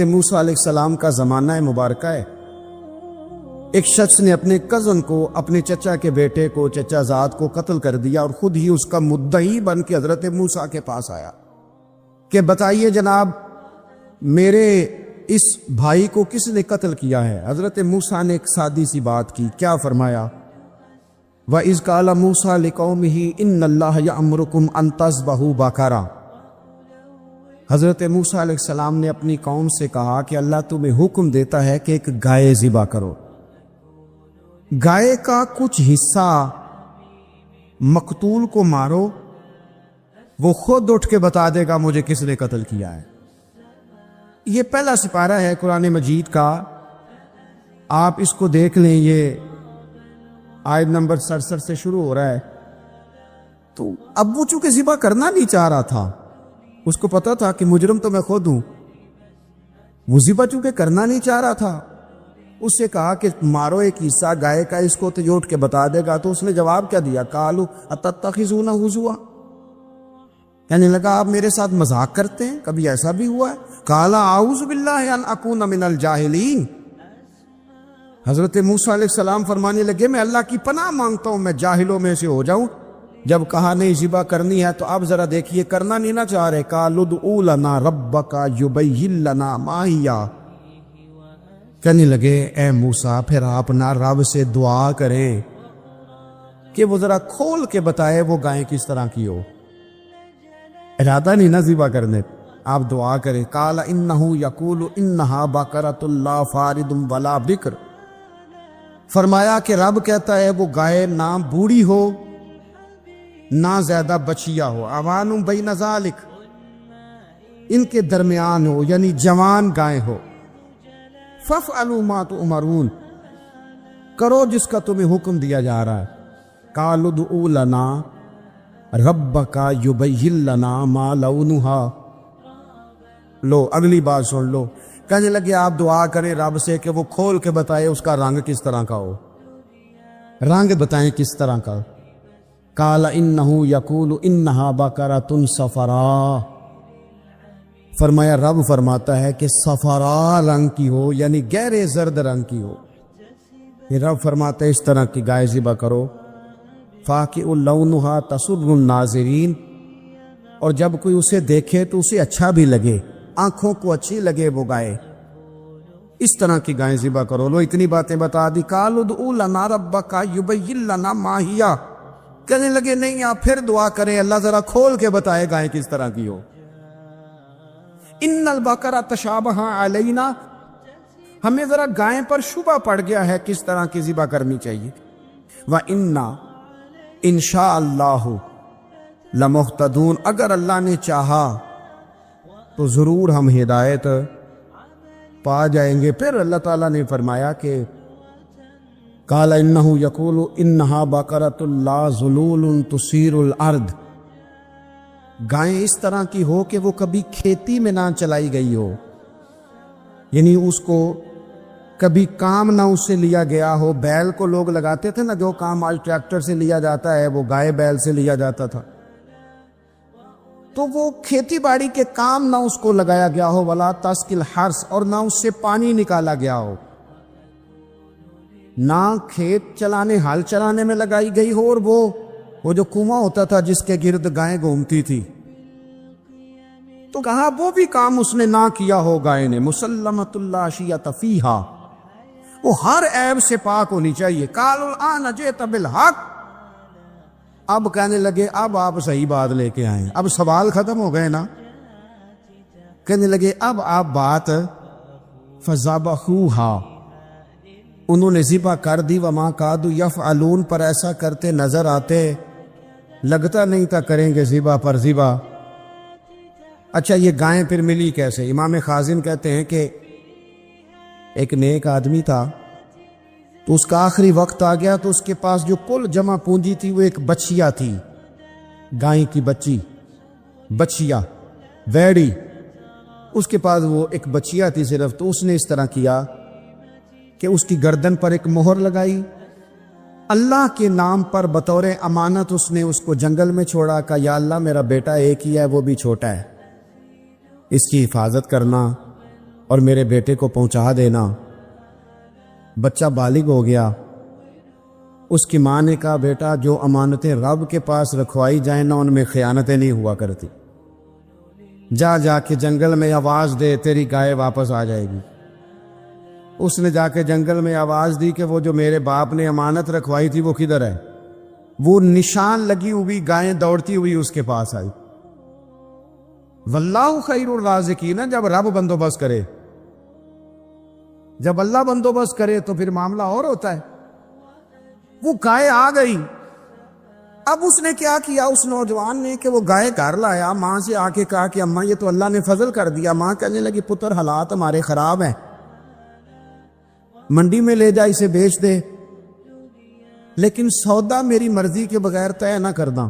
موسیٰ علیہ السلام کا زمانہ مبارکہ ہے۔ ایک شخص نے اپنے کزن کو، اپنے چچا کے بیٹے کو، چچا زاد کو قتل کر دیا، اور خود ہی اس کا مدعی بن کے حضرت موسیٰ کے پاس آیا کہ بتائیے جناب میرے اس بھائی کو کس نے قتل کیا ہے؟ حضرت موسیٰ نے ایک سادی سی بات کی، کیا فرمایا؟ وَإِذْ قَالَ مُوسَىٰ لِقَوْمِهِ إِنَّ اللَّهَ يَأْمُرُكُمْ أَن تَذْبَحُوا بَقَرَةً۔ حضرت موسیٰ علیہ السلام نے اپنی قوم سے کہا کہ اللہ تمہیں حکم دیتا ہے کہ ایک گائے ذبح کرو۔ گائے کا کچھ حصہ مقتول کو مارو، وہ خود اٹھ کے بتا دے گا مجھے کس نے قتل کیا ہے۔ یہ پہلا سپارہ ہے قرآن مجید کا، آپ اس کو دیکھ لیں، یہ آیت نمبر 67 سے شروع ہو رہا ہے۔ تو اب وہ چونکہ ذبح کرنا نہیں چاہ رہا تھا، اس کو پتا تھا کہ مجرم تو میں خود ہوں، وہ ذبح چونکہ کرنا نہیں چاہ رہا تھا، اس سے کہا کہ مارو ایک حصہ گائے کا، اس کو تو اٹھ کے بتا دے گا۔ تو اس نے جواب کیا دیا؟ قالوا اتتخذون ہزوا، کہنے لگا آپ میرے ساتھ مذاق کرتے ہیں، کبھی ایسا بھی ہوا ہے؟ قال اعوذ باللہ ان اکون من الجاہلین۔ حضرت موسیٰ علیہ السلام فرمانے لگے میں اللہ کی پناہ مانگتا ہوں میں جاہلوں میں سے ہو جاؤں۔ جب کہا نہیں ذبح کرنی ہے تو اب ذرا دیکھیے کرنا نہیں نہ چاہ رہے۔ قالوا ادع لنا ربک یبین لنا ما ہی، کہنے لگے اے موسیٰ پھر آپ نہ رب سے دعا کریں کہ وہ ذرا کھول کے بتائے وہ گائیں کس طرح کی ہو، ارادہ نہیں نہ ذبح کرنے، آپ دعا کریں۔ قال انہ یقول انہا بقرۃ لا فارض ولا بکر، فرمایا کہ رب کہتا ہے وہ گائے نہ بوڑھی ہو نہ زیادہ بچیا ہو، عوان بین ذالک، ان کے درمیان ہو، یعنی جوان گائے ہو۔ فافعلوا ما تؤمرون، کرو جس کا تمہیں حکم دیا جا رہا ہے۔ قالوا ادع لنا ربک یبین لنا ما لونھا، لو اگلی بات سن لو، کہنے لگے آپ دعا کریں رب سے کہ وہ کھول کے بتائے اس کا رنگ کس طرح کا ہو، رنگ بتائیں کس طرح کا۔ قال انہ یقول انہا بقرۃ صفراء، فرمایا رب فرماتا ہے کہ صفراء رنگ کی ہو، یعنی گہرے زرد رنگ کی ہو۔ یہ رب فرماتا ہے اس طرح کی گائے ذبح کرو۔ فاقع لونھا تسر الناظرین، اور جب کوئی اسے دیکھے تو اسے اچھا بھی لگے، آنکھوں کو اچھی لگے وہ گائے، اس طرح کی گائیں ذبح کرو۔ لو اتنی باتیں بتا دی۔ قالوا ادع لنا ربک یبین لنا ما ہی، کہنے لگے نہیں آپ پھر دعا کریں اللہ ذرا کھول کے بتائے گائیں کس طرح کی ہو۔ ان البقرۃ تشابہ علینا، ہمیں ذرا گائیں پر شبہ پڑ گیا ہے کس طرح کی ذبح کرنی چاہیے۔ وَإِنَّا انشاء اللہ لمہتدون، اگر اللہ نے چاہا تو ضرور ہم ہدایت پا جائیں گے۔ پھر اللہ تعالیٰ نے فرمایا کہ قال انہ یقول انہا بقرۃ لا ذلول تثیر الارض، گائیں اس طرح کی ہو کہ وہ کبھی کھیتی میں نہ چلائی گئی ہو، یعنی اس کو کبھی کام نہ اس سے لیا گیا ہو۔ بیل کو لوگ لگاتے تھے نا، جو کام آج ٹریکٹر سے لیا جاتا ہے وہ گائے بیل سے لیا جاتا تھا، تو وہ کھیتی باڑی کے کام نہ اس کو لگایا گیا ہو۔ ولا تسقی الحرث، اور نہ اس سے پانی نکالا گیا ہو، نہ کھیت چلانے ہل چلانے میں لگائی گئی ہو، اور وہ جو کنواں ہوتا تھا جس کے گرد گائیں گھومتی تھی، تو کہا وہ بھی کام اس نے نہ کیا ہو گائے نے۔ مسلمۃ لا شیۃ فیہا، وہ ہر عیب سے پاک ہونی چاہیے۔ قالوا الآن جئت بالحق، اب کہنے لگے اب آپ صحیح بات لے کے آئیں، اب سوال ختم ہو گئے نا، کہنے لگے اب آپ بات فذبحوہا، انہوں نے ذبح کر دی۔ وما کادوا یفعلون، پر ایسا کرتے نظر آتے، لگتا نہیں تھا کریں گے ذبح پر ذبح۔ اچھا یہ گائیں پھر ملی کیسے؟ امام خازن کہتے ہیں کہ ایک نیک آدمی تھا، تو اس کا آخری وقت آ گیا، تو اس کے پاس جو کل جمع پونجی تھی وہ ایک بچیا تھی، گائیں کی بچیا ویڑی، اس کے پاس وہ ایک بچیا تھی صرف۔ تو اس نے اس طرح کیا کہ اس کی گردن پر ایک مہر لگائی، اللہ کے نام پر بطور امانت اس نے اس کو جنگل میں چھوڑا، کہا یا اللہ میرا بیٹا ایک ہی ہے وہ بھی چھوٹا ہے، اس کی حفاظت کرنا اور میرے بیٹے کو پہنچا دینا۔ بچہ بالغ ہو گیا، اس کی ماں نے کہا بیٹا جو امانتیں رب کے پاس رکھوائی جائیں نا ان میں خیانتیں نہیں ہوا کرتی، جا کے جنگل میں آواز دے تیری گائے واپس آ جائے گی۔ اس نے جا کے جنگل میں آواز دی کہ وہ جو میرے باپ نے امانت رکھوائی تھی وہ کدھر ہے؟ وہ نشان لگی ہوئی گائیں دوڑتی ہوئی اس کے پاس آئی۔ واللہ خیر الرازقین، جب رب بندوبست کرے، جب اللہ بندوبست کرے تو پھر معاملہ اور ہوتا ہے۔ وہ گائے آ گئی۔ اب اس نے کیا کیا اس نوجوان نے کہ وہ گائے گھر لایا، ماں سے آ کے کہا کہ اماں یہ تو اللہ نے فضل کر دیا۔ ماں کہنے لگی پتر حالات ہمارے خراب ہیں، منڈی میں لے جا اسے بیچ دے، لیکن سودا میری مرضی کے بغیر طے نہ کرنا۔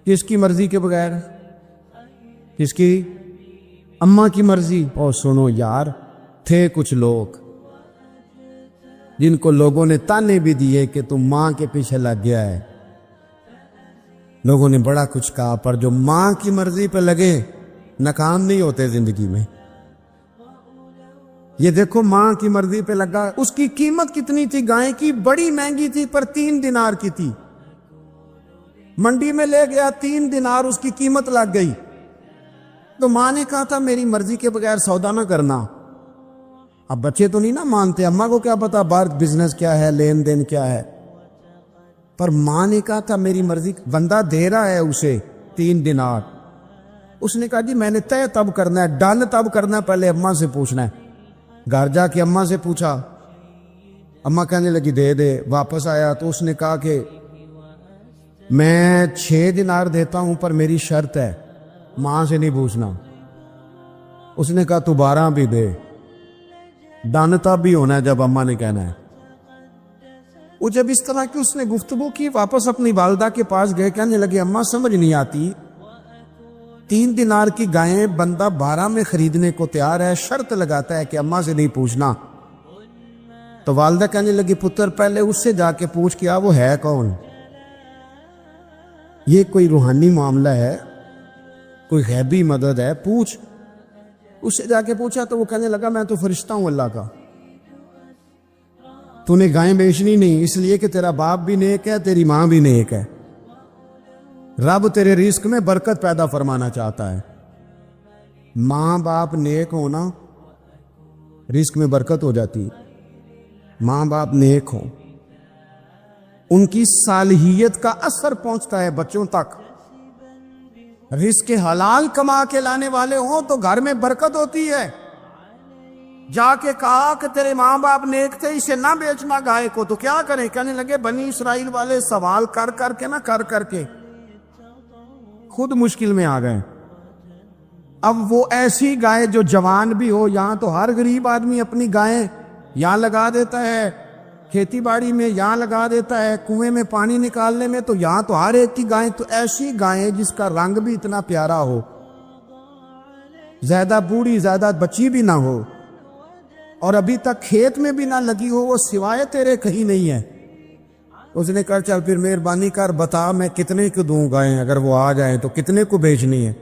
کس کی مرضی کے بغیر؟ کس کی؟ اماں کی مرضی۔ اور سنو یار، تھے کچھ لوگ جن کو لوگوں نے تانے بھی دیے کہ تم ماں کے پیچھے لگ گیا ہے، لوگوں نے بڑا کچھ کہا، پر جو ماں کی مرضی پہ لگے ناکام نہیں ہوتے زندگی میں۔ یہ دیکھو ماں کی مرضی پہ لگا۔ اس کی قیمت کتنی تھی گائے کی؟ بڑی مہنگی تھی، پر 3 دینار کی تھی۔ منڈی میں لے گیا، 3 دینار اس کی قیمت لگ گئی۔ تو ماں نے کہا تھا میری مرضی کے بغیر سودا نہ کرنا۔ اب بچے تو نہیں نہ مانتے، اماں کو کیا پتا باہر بزنس کیا ہے، لین دین کیا ہے، پر ماں نے کہا تھا میری مرضی۔ بندہ دے رہا ہے اسے 3 دینار، اس نے کہا جی میں نے طے تب کرنا ہے، ڈن تب کرنا ہے، پہلے اماں سے پوچھنا ہے۔ گھر جا کے اماں سے پوچھا، اماں کہنے لگی دے دے۔ واپس آیا تو اس نے کہا کہ میں 6 دینار دیتا ہوں پر میری شرط ہے، ماں سے نہیں پوچھنا۔ اس نے کہا تو 12 بھی دے، ڈن تب بھی ہونا ہے جب اماں نے کہنا ہے۔ وہ جب اس طرح کی اس نے گفتگو کی، واپس اپنی والدہ کے پاس گئے، کہنے لگے اماں سمجھ نہیں آتی، 3 دینار کی گائیں بندہ 12 میں خریدنے کو تیار ہے، شرط لگاتا ہے کہ اماں سے نہیں پوچھنا۔ تو والدہ کہنے لگی پتر پہلے اس سے جا کے پوچھ کیا وہ ہے کون، یہ کوئی روحانی معاملہ ہے، کوئی غیبی مدد ہے، پوچھ۔ اس سے جا کے پوچھا تو وہ کہنے لگا میں تو فرشتہ ہوں اللہ کا، تو نے گائیں بیچنی نہیں، اس لیے کہ تیرا باپ بھی نیک ہے، تیری ماں بھی نیک ہے، رب تیرے رزق میں برکت پیدا فرمانا چاہتا ہے۔ ماں باپ نیک ہونا رزق میں برکت ہو جاتی، ماں باپ نیک ہوں، ان کی صالحیت کا اثر پہنچتا ہے بچوں تک۔ رزق حلال کما کے لانے والے ہوں تو گھر میں برکت ہوتی ہے۔ جا کے کہا کہ تیرے ماں باپ نیک تھے، اسے نہ بیچنا گائے کو، تو کیا کریں؟ کہنے لگے بنی اسرائیل والے سوال کر کے خود مشکل میں آ گئے۔ اب وہ ایسی گائے جو جوان بھی ہو، یہاں تو ہر غریب آدمی اپنی گائیں یہاں لگا دیتا ہے، کھیتی باڑی میں یہاں لگا دیتا ہے، کنویں میں پانی نکالنے میں، تو یہاں تو ہر ایک کی گائیں، تو ایسی گائیں جس کا رنگ بھی اتنا پیارا ہو، زیادہ بوڑھی زیادہ بچی بھی نہ ہو، اور ابھی تک کھیت میں بھی نہ لگی ہو، وہ سوائے تیرے کہیں نہیں ہے۔ اس نے کہا چل پھر مہربانی کر بتا میں کتنے کو دوں گائیں، اگر وہ آ جائیں تو کتنے کو بیچنی ہے؟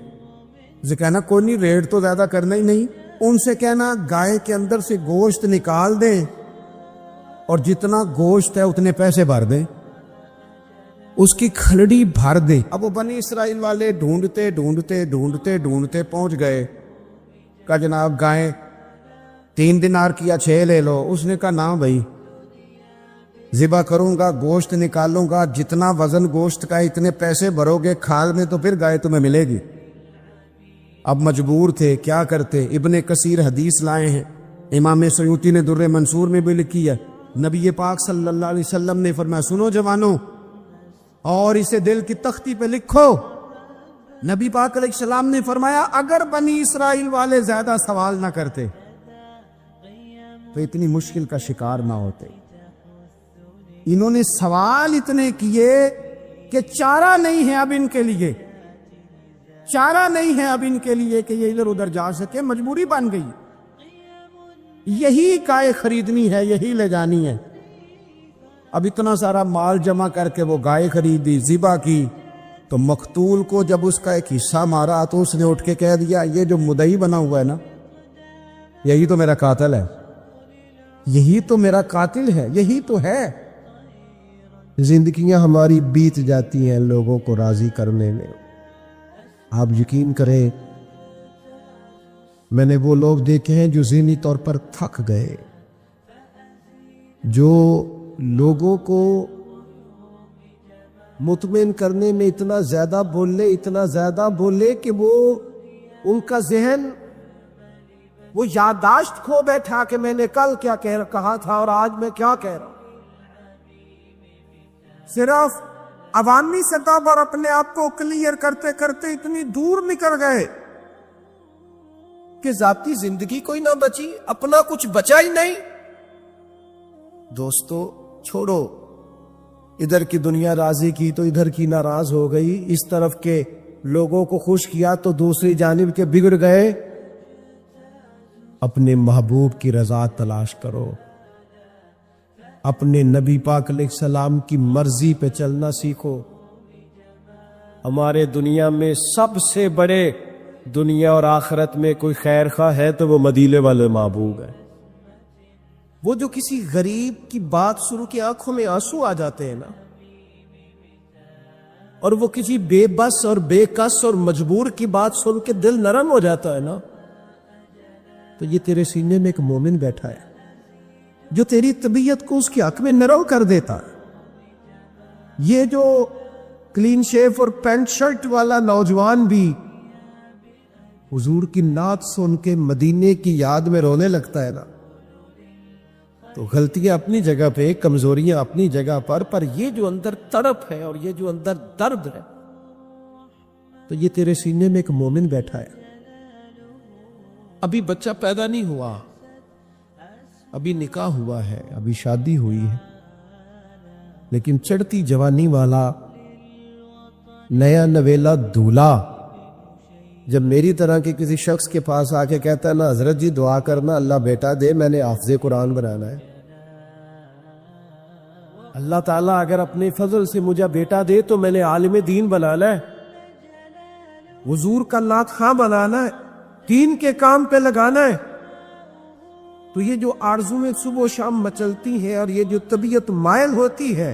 اسے کہنا کوئی نہیں، ریٹ تو زیادہ کرنا ہی نہیں، ان سے کہنا گائے کے اندر سے گوشت نکال دیں اور جتنا گوشت ہے اتنے پیسے بھر دیں، اس کی کھلڑی بھر دیں۔ اب وہ بنی اسرائیل والے ڈھونڈتے پہنچ گئے، کہا جناب گائیں 3 دینار کی یا 6 لے لو۔ اس نے کہا نہ بھائی، ذبح کروں گا، گوشت نکالوں گا، جتنا وزن گوشت کا اتنے پیسے بھرو گے کھال میں تو پھر گائے تمہیں ملے گی۔ اب مجبور تھے، کیا کرتے؟ ابن کثیر حدیث لائے ہیں، امام سیوطی نے در منصور میں بھی لکھی ہے، نبی پاک صلی اللہ علیہ وسلم نے فرمایا سنو جوانوں، اور اسے دل کی تختی پہ لکھو، نبی پاک علیہ السلام نے فرمایا اگر بنی اسرائیل والے زیادہ سوال نہ کرتے تو اتنی مشکل کا شکار نہ ہوتے۔ انہوں نے سوال اتنے کیے کہ چارہ نہیں ہے اب ان کے لیے، چارہ نہیں ہے اب ان کے لیے کہ یہ ادھر ادھر جا سکے، مجبوری بن گئی، یہی گائے خریدنی ہے، یہی لے جانی ہے۔ اب اتنا سارا مال جمع کر کے وہ گائے خریدی، ذبح کی، تو مقتول کو جب اس کا ایک حصہ مارا تو اس نے اٹھ کے کہہ دیا یہ جو مدعی بنا ہوا ہے نا، یہی تو میرا قاتل ہے، یہی تو میرا قاتل ہے، یہی تو ہے۔ زندگیاں ہماری بیت جاتی ہیں لوگوں کو راضی کرنے میں۔ آپ یقین کریں، میں نے وہ لوگ دیکھے ہیں جو ذہنی طور پر تھک گئے، جو لوگوں کو مطمئن کرنے میں اتنا زیادہ بولے کہ وہ ان کا ذہن، وہ یادداشت کھو بیٹھا کہ میں نے کل کیا کہا تھا اور آج میں کیا کہہ رہا ہوں۔ صرف عوامی سطح پر اپنے آپ کو کلیئر کرتے کرتے اتنی دور نکل گئے کہ ذاتی زندگی کوئی نہ بچی، اپنا کچھ بچا ہی نہیں۔ دوستو چھوڑو، ادھر کی دنیا راضی کی تو ادھر کی ناراض ہو گئی، اس طرف کے لوگوں کو خوش کیا تو دوسری جانب کے بگڑ گئے۔ اپنے محبوب کی رضا تلاش کرو، اپنے نبی پاک علیہ السلام کی مرضی پہ چلنا سیکھو۔ ہمارے دنیا میں سب سے بڑے، دنیا اور آخرت میں کوئی خیر خواہ ہے تو وہ مدینے والے محبوب ہے۔ وہ جو کسی غریب کی بات سن کے آنکھوں میں آنسو آ جاتے ہیں نا، اور وہ کسی بے بس اور بے کس اور مجبور کی بات سن کے دل نرم ہو جاتا ہے نا، تو یہ تیرے سینے میں ایک مومن بیٹھا ہے جو تیری طبیعت کو اس کے حق میں نرم کر دیتا ہے۔ یہ جو کلین شیف اور پینٹ شرٹ والا نوجوان بھی حضور کی نعت سن کے مدینے کی یاد میں رونے لگتا ہے نا، تو غلطیاں اپنی جگہ پہ، کمزوریاں اپنی جگہ پر یہ جو اندر تڑپ ہے اور یہ جو اندر درد ہے، تو یہ تیرے سینے میں ایک مومن بیٹھا ہے۔ ابھی بچہ پیدا نہیں ہوا، ابھی نکاح ہوا ہے، ابھی شادی ہوئی ہے، لیکن چڑھتی جوانی والا نیا نویلا دولہا جب میری طرح کے کسی شخص کے پاس آ کے کہتا ہے نا حضرت جی دعا کرنا اللہ بیٹا دے، میں نے حافظ قرآن بنانا ہے، اللہ تعالیٰ اگر اپنے فضل سے مجھے بیٹا دے تو میں نے عالم دین بنانا ہے، حضور کا نعت خواں بنانا ہے، دین کے کام پہ لگانا ہے، تو یہ جو آرزویں صبح و شام مچلتی ہیں اور یہ جو طبیعت مائل ہوتی ہے،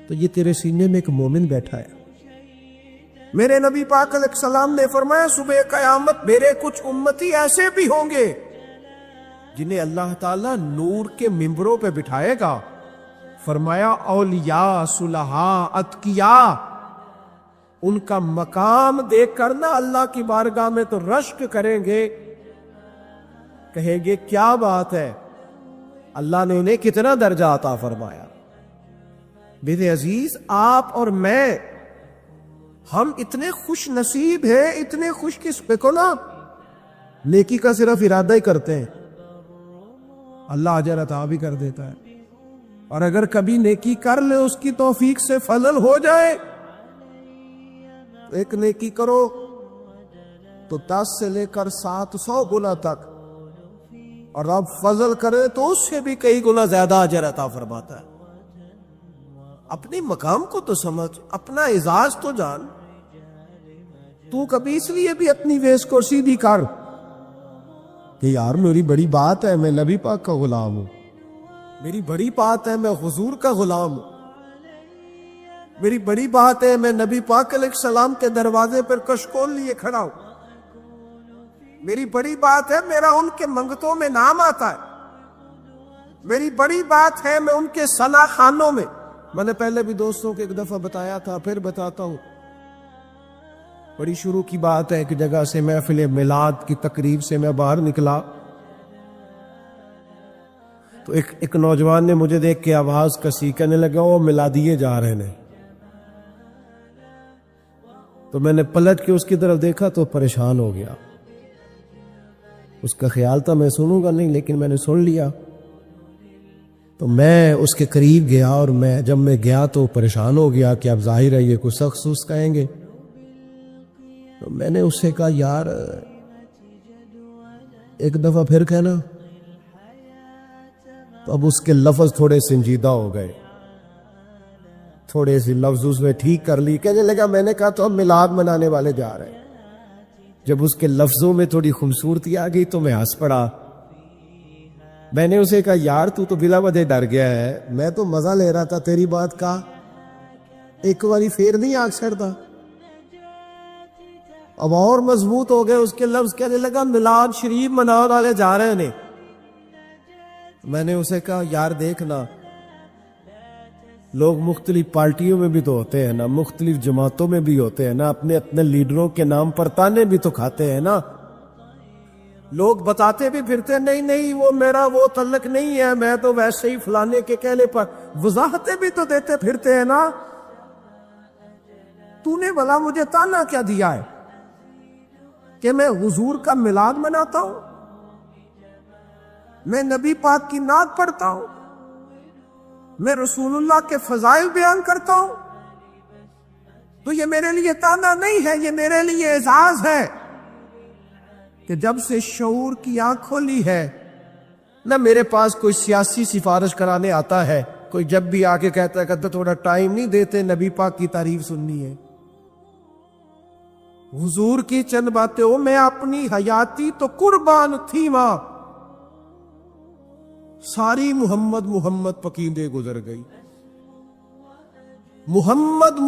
تو یہ تیرے سینے میں ایک مومن بیٹھا ہے۔ میرے نبی پاک علیہ السلام نے فرمایا صبح قیامت میرے کچھ امتی ایسے بھی ہوں گے جنہیں اللہ تعالیٰ نور کے ممبروں پہ بٹھائے گا۔ فرمایا اولیاء، صلحاء، اتقیاء، ان کا مقام دیکھ کر نا اللہ کی بارگاہ میں تو رشک کریں گے، کہیں گے کیا بات ہے، اللہ نے انہیں کتنا درجہ عطا فرمایا۔ میرے عزیز، آپ اور میں، ہم اتنے خوش نصیب ہیں، اتنے خوش قسمت کو نا نیکی کا صرف ارادہ ہی کرتے ہیں، اللہ اجر عطا بھی کر دیتا ہے، اور اگر کبھی نیکی کر لے اس کی توفیق سے فضل ہو جائے، ایک نیکی کرو تو 10 سے لے کر 700 گنا تک، اور رب فضل کرے تو اس سے بھی کئی گنا زیادہ اجر عطا فرماتا ہے۔ اپنے مقام کو تو سمجھ، اپنا اعزاز تو جان۔ تو کبھی اس لیے بھی اپنی ویس کو سیدھی کر کہ یار میری بڑی بات ہے میں نبی پاک کا غلام ہوں، میری بڑی بات ہے میں حضور کا غلام ہوں، میری بڑی بات ہے میں نبی پاک علیہ السلام کے دروازے پر کشکول لیے کھڑا ہوں، میری بڑی بات ہے میرا ان کے منگتوں میں نام آتا ہے، میری بڑی بات ہے میں ان کے ثنا خانوں میں نے پہلے بھی دوستوں کو ایک دفعہ بتایا تھا، پھر بتاتا ہوں، بڑی شروع کی بات ہے، ایک جگہ سے محفل میلاد کی تقریب سے میں باہر نکلا تو ایک نوجوان نے مجھے دیکھ کے آواز کسی کرنے لگا، وہ میلادیے جا رہے ہیں، تو میں نے پلٹ کے اس کی طرف دیکھا تو پریشان ہو گیا، اس کا خیال تھا میں سنوں گا نہیں، لیکن میں نے سن لیا، تو میں اس کے قریب گیا، اور جب میں گیا تو پریشان ہو گیا کہ اب ظاہر ہے یہ کچھ سخت سوس کہیں گے، تو میں نے اس سے کہا یار ایک دفعہ پھر کہنا، تو اب اس کے لفظ تھوڑے سنجیدہ ہو گئے، تھوڑے سے لفظ اس نے ٹھیک کر لی، کہنے لگا میں نے کہا تو اب میلاد منانے والے جا رہے ہیں، جب اس کے لفظوں میں تھوڑی خوبصورتی آ گئی تو میں ہنس پڑا. میں نے اسے کہا یار تو بلا وجہ ڈر گیا ہے, میں تو مزہ لے رہا تھا تیری بات کا, ایک باری پھر نہیں آگ سڑتا. اب اور مضبوط ہو گئے اس کے لفظ, کہنے لگا میلاد شریف منانے والے جا رہے ہیں. میں نے اسے کہا یار دیکھنا, لوگ مختلف پارٹیوں میں بھی تو ہوتے ہیں نا, مختلف جماعتوں میں بھی ہوتے ہیں نا, اپنے اپنے لیڈروں کے نام پر تانے بھی تو کھاتے ہیں نا. لوگ بتاتے بھی پھرتے نہیں وہ میرا وہ تعلق نہیں ہے, میں تو ویسے ہی فلانے کے کہنے پر, وضاحتیں بھی تو دیتے پھرتے ہیں نا. تو نے بھلا مجھے تانا کیا دیا ہے کہ میں حضور کا میلاد مناتا ہوں, میں نبی پاک کی نعت پڑھتا ہوں, میں رسول اللہ کے فضائل بیان کرتا ہوں؟ تو یہ میرے لیے تانا نہیں ہے, یہ میرے لیے اعزاز ہے کہ جب سے شعور کی آنکھ کھولی ہے نہ میرے پاس کوئی سیاسی سفارش کرانے آتا ہے, کوئی جب بھی آ کے کہتا ہے کہ تھوڑا ٹائم نہیں دیتے نبی پاک کی تعریف سننی ہے. حضور کی چند باتیں ہو, میں اپنی حیاتی تو قربان تھی ماں, ساری محمد پکیندے گزر گئی, محمد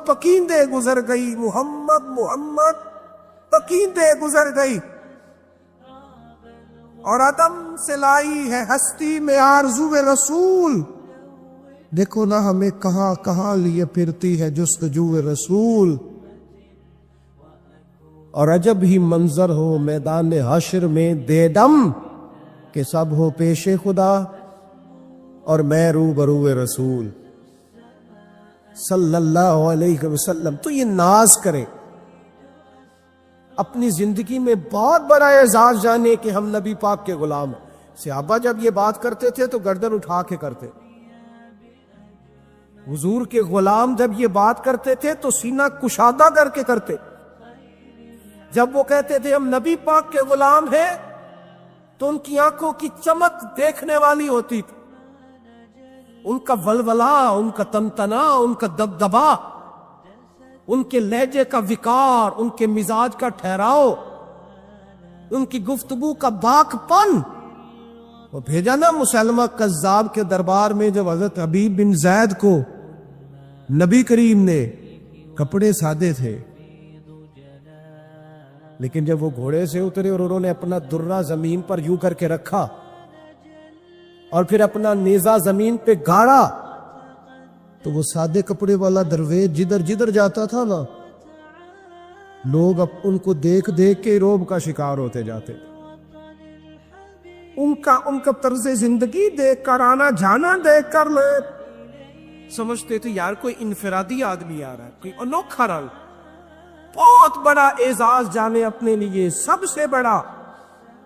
پکیندے گزر گئی, محمد پکیندے گزر گئی. اور عدم سے لائی ہے ہستی میں آرزو رسول, دیکھو نا ہمیں کہاں کہاں لیے پھرتی ہے جستجو رسول. اور عجب ہی منظر ہو میدان حشر میں دے دم, کہ سب ہو پیش خدا اور میں روبرو رسول صلی اللہ علیہ وسلم. تو یہ ناز کرے, اپنی زندگی میں بہت بڑا اعزاز جانے کہ ہم نبی پاک کے غلام ہیں. صحابہ جب یہ بات کرتے تھے تو گردن اٹھا کے کرتے, حضور کے غلام جب یہ بات کرتے تھے تو سینہ کشادہ کر کے کرتے. جب وہ کہتے تھے ہم نبی پاک کے غلام ہیں تو ان کی آنکھوں کی چمک دیکھنے والی ہوتی تھی, ان کا ولولہ, ان کا تنتنا, ان کا دبدبا, ان کے لہجے کا وقار, ان کے مزاج کا ٹھہراؤ, ان کی گفتگو کا باک پن. وہ بھیجا نا مسلمہ کذاب کے دربار میں جب حضرت حبیب بن زید کو نبی کریم نے, کپڑے سادے تھے لیکن جب وہ گھوڑے سے اترے اور انہوں نے اپنا درہ زمین پر یوں کر کے رکھا اور پھر اپنا نیزہ زمین پہ گاڑا, تو وہ سادے کپڑے والا درویش جدھر جدھر جاتا تھا نا, لوگ اب ان کو دیکھ دیکھ کے روب کا شکار ہوتے جاتے. ان کا طرز زندگی دیکھ کر, آنا جانا دیکھ کر سمجھتے تھے یار کوئی انفرادی آدمی آ رہا ہے, کوئی انوکھا رنگ. بہت بڑا اعزاز جانے اپنے لیے, سب سے بڑا,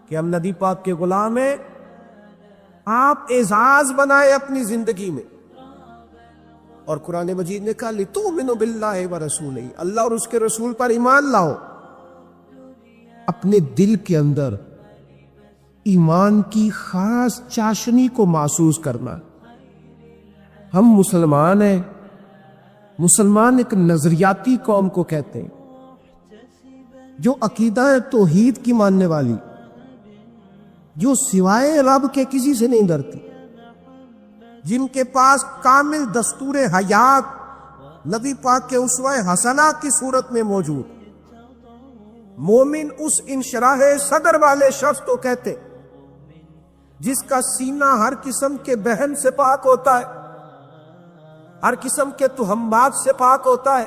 کہ ہم نبی پاک کے غلام ہیں. آپ اعزاز بنائے اپنی زندگی میں. اور قرآن مجید نے کہا لِتُؤْمِنُوا بِاللَّهِ وَرَسُولِهِ, اللہ اور اس کے رسول پر ایمان لاؤ. اپنے دل کے اندر ایمان کی خاص چاشنی کو محسوس کرنا. ہم مسلمان ہیں, مسلمان ایک نظریاتی قوم کو کہتے ہیں جو عقیدہ توحید کی ماننے والی, جو سوائے رب کے کسی سے نہیں ڈرتی, جن کے پاس کامل دستور حیات نبی پاک کے اسوہ حسنہ کی صورت میں موجود. مومن اس انشراح صدر والے شخص کو کہتے جس کا سینہ ہر قسم کے بہن سے پاک ہوتا ہے, ہر قسم کے تہمات سے پاک ہوتا ہے,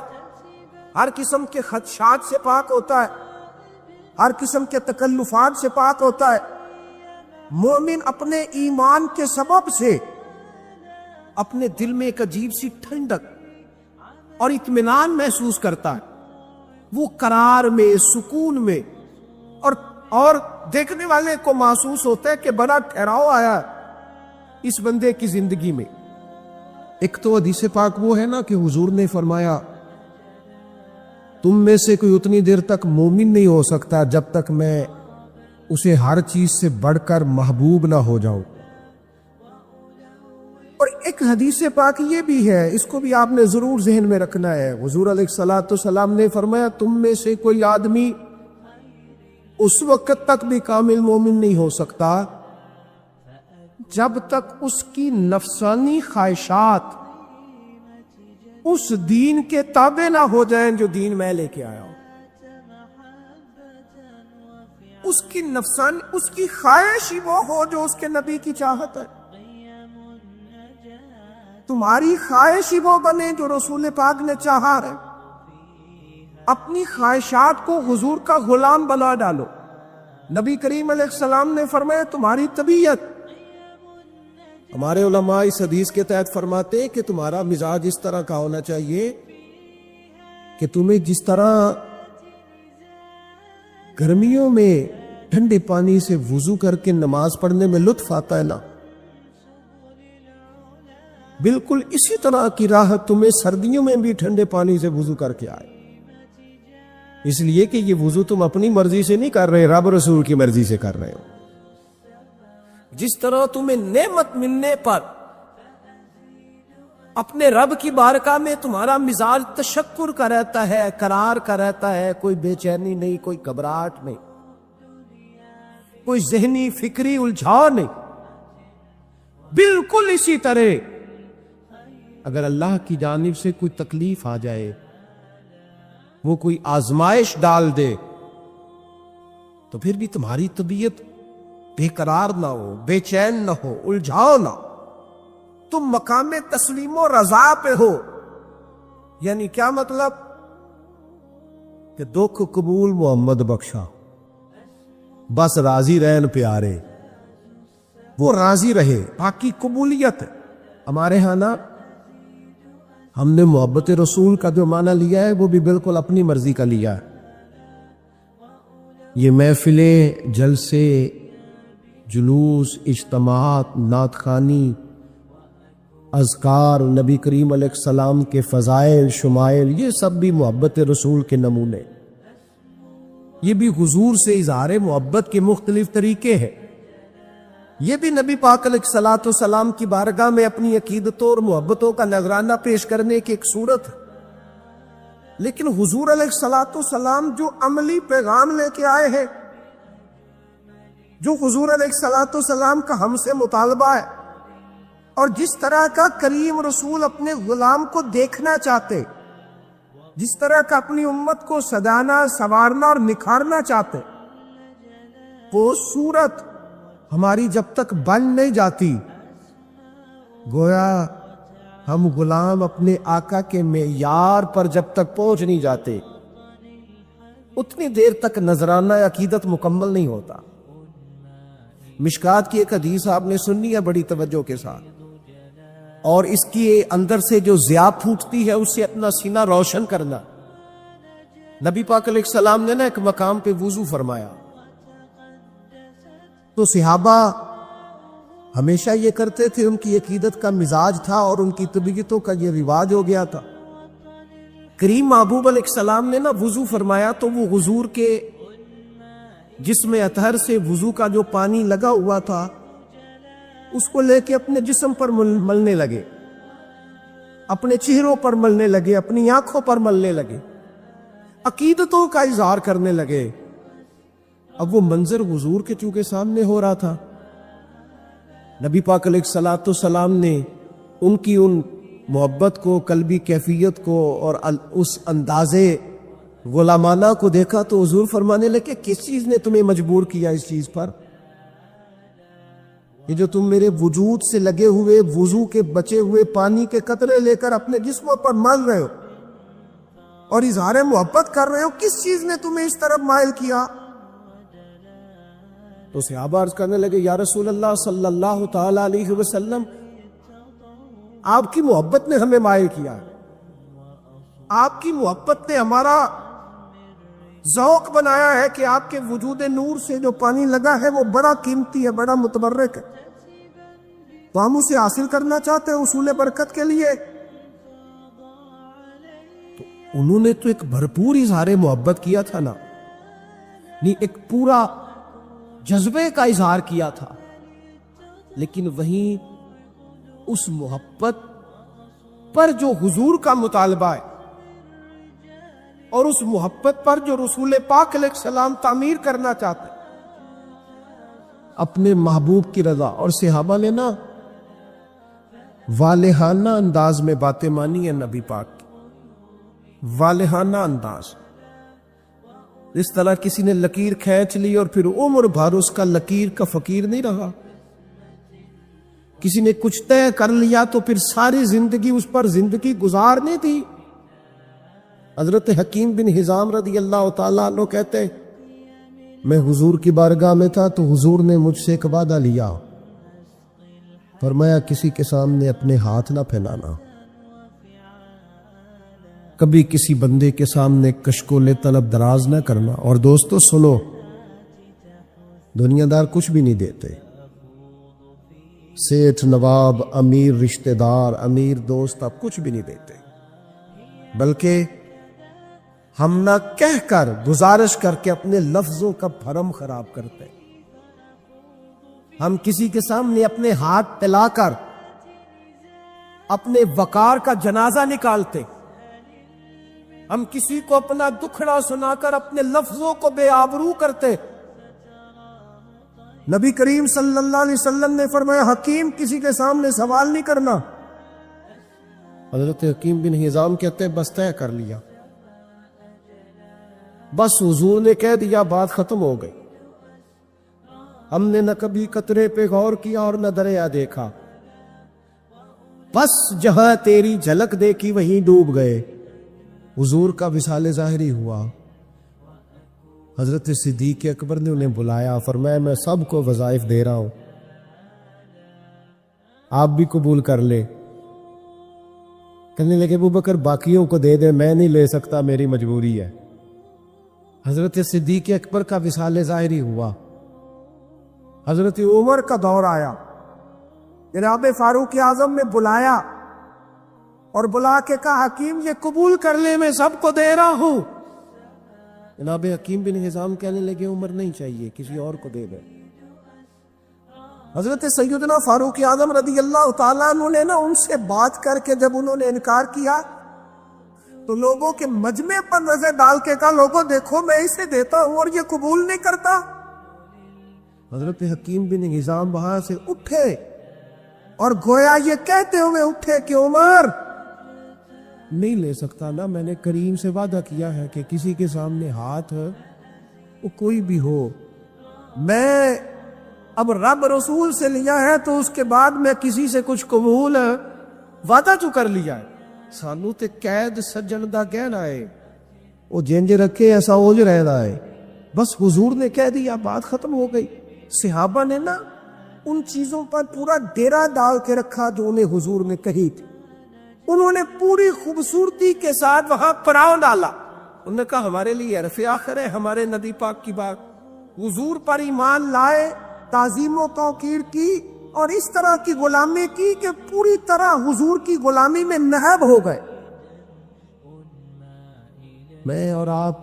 ہر قسم کے خدشات سے پاک ہوتا ہے, ہر قسم کے تکلفات سے پاک ہوتا ہے. مومن اپنے ایمان کے سبب سے اپنے دل میں ایک عجیب سی ٹھنڈک اور اطمینان محسوس کرتا ہے, وہ قرار میں, سکون میں, اور دیکھنے والے کو محسوس ہوتا ہے کہ بڑا ٹھہراؤ آیا اس بندے کی زندگی میں. ایک تو حدیث پاک وہ ہے نا کہ حضور نے فرمایا تم میں سے کوئی اتنی دیر تک مومن نہیں ہو سکتا جب تک میں اسے ہر چیز سے بڑھ کر محبوب نہ ہو جاؤں. اور ایک حدیث پاک یہ بھی ہے, اس کو بھی آپ نے ضرور ذہن میں رکھنا ہے. حضور علیہ الصلوۃ والسلام نے فرمایا تم میں سے کوئی آدمی اس وقت تک بھی کامل مومن نہیں ہو سکتا جب تک اس کی نفسانی خواہشات اس دین کے تابع نہ ہو جائیں جو دین میں لے کے آیا ہوں. اس کی نفسانی، اس کی خواہش ہی وہ ہو جو اس کے نبی کی چاہت ہے. تمہاری خواہش ہی وہ بنے جو رسول پاک نے چاہا ہے. اپنی خواہشات کو حضور کا غلام بنا ڈالو. نبی کریم علیہ السلام نے فرمایا تمہاری طبیعت، ہمارے علماء اس حدیث کے تحت فرماتے ہیں کہ تمہارا مزاج اس طرح کا ہونا چاہیے کہ تمہیں جس طرح گرمیوں میں ٹھنڈے پانی سے وضو کر کے نماز پڑھنے میں لطف آتا ہے نا، بالکل اسی طرح کی راحت تمہیں سردیوں میں بھی ٹھنڈے پانی سے وضو کر کے آئے. اس لیے کہ یہ وضو تم اپنی مرضی سے نہیں کر رہے، رب رسول کی مرضی سے کر رہے ہو. جس طرح تمہیں نعمت ملنے پر اپنے رب کی بارگاہ میں تمہارا مزاج تشکر کا رہتا ہے، قرار کا رہتا ہے، کوئی بے چینی نہیں، کوئی گھبراہٹ نہیں، کوئی ذہنی فکری الجھاؤ نہیں، بالکل اسی طرح اگر اللہ کی جانب سے کوئی تکلیف آ جائے، وہ کوئی آزمائش ڈال دے، تو پھر بھی تمہاری طبیعت بے قرار نہ ہو، بے چین نہ ہو، الجھاؤ نہ، تم مقام تسلیم و رضا پہ ہو. یعنی کیا مطلب؟ کہ دکھ قبول محمد بخشا، بس راضی رہن پیارے، وہ راضی رہے، باقی قبولیت. ہمارے ہاں نا ہم نے محبت رسول کا جو معنی لیا ہے وہ بھی بالکل اپنی مرضی کا لیا ہے. یہ محفلیں، جلسے، جلوس، اجتماعات، نعت خوانی، اذکار، نبی کریم علیہ السلام کے فضائل، شمائل، یہ سب بھی محبت رسول کے نمونے، یہ بھی حضور سے اظہار محبت کے مختلف طریقے ہیں. یہ بھی نبی پاک علیہ الصلوۃ والسلام کی بارگاہ میں اپنی عقیدتوں اور محبتوں کا نذرانہ پیش کرنے کی ایک صورت ہے. لیکن حضور علیہ الصلوۃ والسلام جو عملی پیغام لے کے آئے ہیں، جو حضور علیہ الصلوۃ والسلام کا ہم سے مطالبہ ہے، اور جس طرح کا کریم رسول اپنے غلام کو دیکھنا چاہتے، جس طرح کا اپنی امت کو سجانا، سنوارنا اور نکھارنا چاہتے، وہ صورت ہماری جب تک بن نہیں جاتی، گویا ہم غلام اپنے آقا کے معیار پر جب تک پہنچ نہیں جاتے، اتنی دیر تک نذرانہ عقیدت مکمل نہیں ہوتا. مشکات کی ایک حدیث آپ نے سنی ہے بڑی توجہ کے ساتھ، اور اس کی اندر سے جو ضیاء پھوٹتی ہے اس سے اپنا سینہ روشن کرنا. نبی پاک علیہ السلام نے نا ایک مقام پہ وضو فرمایا، تو صحابہ ہمیشہ یہ کرتے تھے، ان کی عقیدت کا مزاج تھا اور ان کی طبیعتوں کا یہ رواج ہو گیا تھا. کریم محبوب علیہ السلام نے نا وضو فرمایا تو وہ حضور کے جسم اطہر سے وضو کا جو پانی لگا ہوا تھا اس کو لے کے اپنے جسم پر ملنے لگے، اپنے چہروں پر ملنے لگے، اپنی آنکھوں پر ملنے لگے، عقیدتوں کا اظہار کرنے لگے. اب وہ منظر حضور کے چونکہ سامنے ہو رہا تھا، نبی پاک علیہ الصلوۃ والسلام نے ان کی ان محبت کو، قلبی کیفیت کو اور اس اندازے غلامانہ کو دیکھا تو حضور فرمانے لگے کس چیز نے تمہیں مجبور کیا اس چیز پر؟ یہ جو تم میرے وجود سے لگے ہوئے وضو کے بچے ہوئے پانی کے قطرے لے کر اپنے جسموں پر مل رہے ہو اور اظہار محبت کر رہے ہو، کس چیز نے تمہیں اس طرف مائل کیا؟ تو صحابہ عرض کرنے لگے یا رسول اللہ صلی اللہ تعالی علیہ وسلم، آپ کی محبت نے ہمیں مائل کیا، آپ کی محبت نے ہمارا ذوق بنایا ہے کہ آپ کے وجود نور سے جو پانی لگا ہے وہ بڑا قیمتی ہے، بڑا متبرک ہے، تو ہم اسے حاصل کرنا چاہتے ہیں حصول برکت کے لیے. تو انہوں نے تو ایک بھرپور اظہار محبت کیا تھا نا، نہیں ایک پورا جذبے کا اظہار کیا تھا، لیکن وہیں اس محبت پر جو حضور کا مطالبہ ہے اور اس محبت پر جو رسول پاک علیہ السلام تعمیر کرنا چاہتے ہیں۔ اپنے محبوب کی رضا، اور صحابہ نے نا والہانہ انداز میں باتیں مانی ہیں نبی پاک کی، والہانہ انداز۔ اس طرح کسی نے لکیر کھینچ لی اور پھر عمر بھر اس کا لکیر کا فقیر نہیں رہا، کسی نے کچھ طے کر لیا تو پھر ساری زندگی اس پر زندگی گزارنی تھی۔ حضرت حکیم بن حزام رضی اللہ تعالیٰ عنہ کہتے ہیں میں حضور کی بارگاہ میں تھا تو حضور نے مجھ سے ایک وعدہ لیا، فرمایا کسی کے سامنے اپنے ہاتھ نہ پھیلانا، کبھی کسی بندے کے سامنے کشکول طلب دراز نہ کرنا۔ اور دوستو سنو، دنیا دار کچھ بھی نہیں دیتے، سیٹھ نواب امیر رشتہ دار امیر دوست آپ کچھ بھی نہیں دیتے، بلکہ ہم نہ کہہ کر گزارش کر کے اپنے لفظوں کا بھرم خراب کرتے، ہم کسی کے سامنے اپنے ہاتھ پھیلا کر اپنے وقار کا جنازہ نکالتے، ہم کسی کو اپنا دکھڑا سنا کر اپنے لفظوں کو بے آبرو کرتے۔ نبی کریم صلی اللہ علیہ وسلم نے فرمایا حکیم کسی کے سامنے سوال نہیں کرنا۔ حضرت حکیم بن حزام کہتے ہیں بس طے کر لیا، بس حضور نے کہہ دیا بات ختم ہو گئی، ہم نے نہ کبھی قطرے پہ غور کیا اور نہ دریا دیکھا، بس جہاں تیری جھلک دیکھی وہیں ڈوب گئے۔ حضور کا وصال ظاہری ہوا، حضرت صدیق اکبر نے انہیں بلایا، فرمایا میں سب کو وظائف دے رہا ہوں، آپ بھی قبول کر لے۔ کہنے لگے ابو بکر باقیوں کو دے دے، میں نہیں لے سکتا، میری مجبوری ہے۔ حضرت صدیق اکبر کا وصال ظاہری ہوا، حضرت عمر کا دور آیا، جناب فاروق اعظم نے بلایا اور بلا کے کہا حکیم یہ قبول کر لے، میں سب کو دے رہا ہوں۔ جناب حکیم بن حزام کہنے لگے عمر نہیں چاہیے، کسی اور کو دے دے۔ حضرت سیدنا فاروق اعظم رضی اللہ تعالیٰ عنہ نے نا ان سے بات کر کے جب انہوں نے انکار کیا تو لوگوں کے مجمع پر نظر ڈال کے کہا لوگوں دیکھو میں اسے دیتا ہوں اور یہ قبول نہیں کرتا۔ حضرت حکیم بن حزام وہاں سے اٹھے اور گویا یہ کہتے ہوئے اٹھے کہ عمر نہیں لے سکتا نا، میں نے کریم سے وعدہ کیا ہے کہ کسی کے سامنے ہاتھ وہ کوئی بھی ہو، میں اب رب رسول سے لیا ہے تو اس کے بعد میں کسی سے کچھ قبول وعدہ تو کر لیا ہے، سانو تے قید سجن دا کہنا ہے، وہ جنج رکھے ایسا اوج رہ رہا ہے، بس حضور نے کہہ دیا بات ختم ہو گئی۔ صحابہ نے نا ان چیزوں پر پورا ڈیرا ڈال کے رکھا جو انہیں حضور نے کہی تھی، انہوں نے پوری خوبصورتی کے ساتھ وہاں پڑاؤ ڈالا، انہوں نے کہا ہمارے لیے عرف آخر ہے ہمارے نبی پاک کی بات، حضور پر ایمان لائے، تعظیم و توقیر کی اور اس طرح کی غلامی کی کہ پوری طرح حضور کی غلامی میں نہب ہو گئے۔ میں اور آپ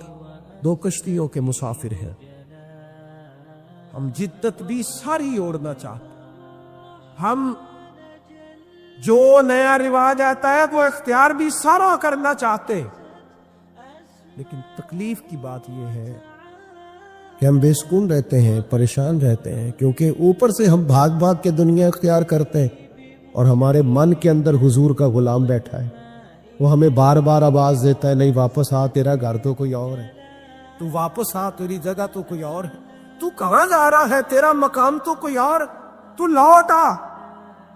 دو کشتیوں کے مسافر ہیں، ہم جدت بھی ساری اوڑھنا چاہتے، ہم جو نیا رواج آتا ہے وہ اختیار بھی سارا کرنا چاہتے، لیکن تکلیف کی بات یہ ہے کہ ہم بے سکون رہتے ہیں، پریشان رہتے ہیں، کیونکہ اوپر سے ہم بھاگ بھاگ کے دنیا اختیار کرتے ہیں اور ہمارے من کے اندر حضور کا غلام بیٹھا ہے، وہ ہمیں بار بار آواز دیتا ہے نہیں واپس آ، تیرا گھر تو کوئی اور ہے، تو واپس آ، تیری جگہ تو کوئی اور ہے، تو کہاں جا رہا ہے، تیرا مقام تو کوئی اور، تو لوٹ آ،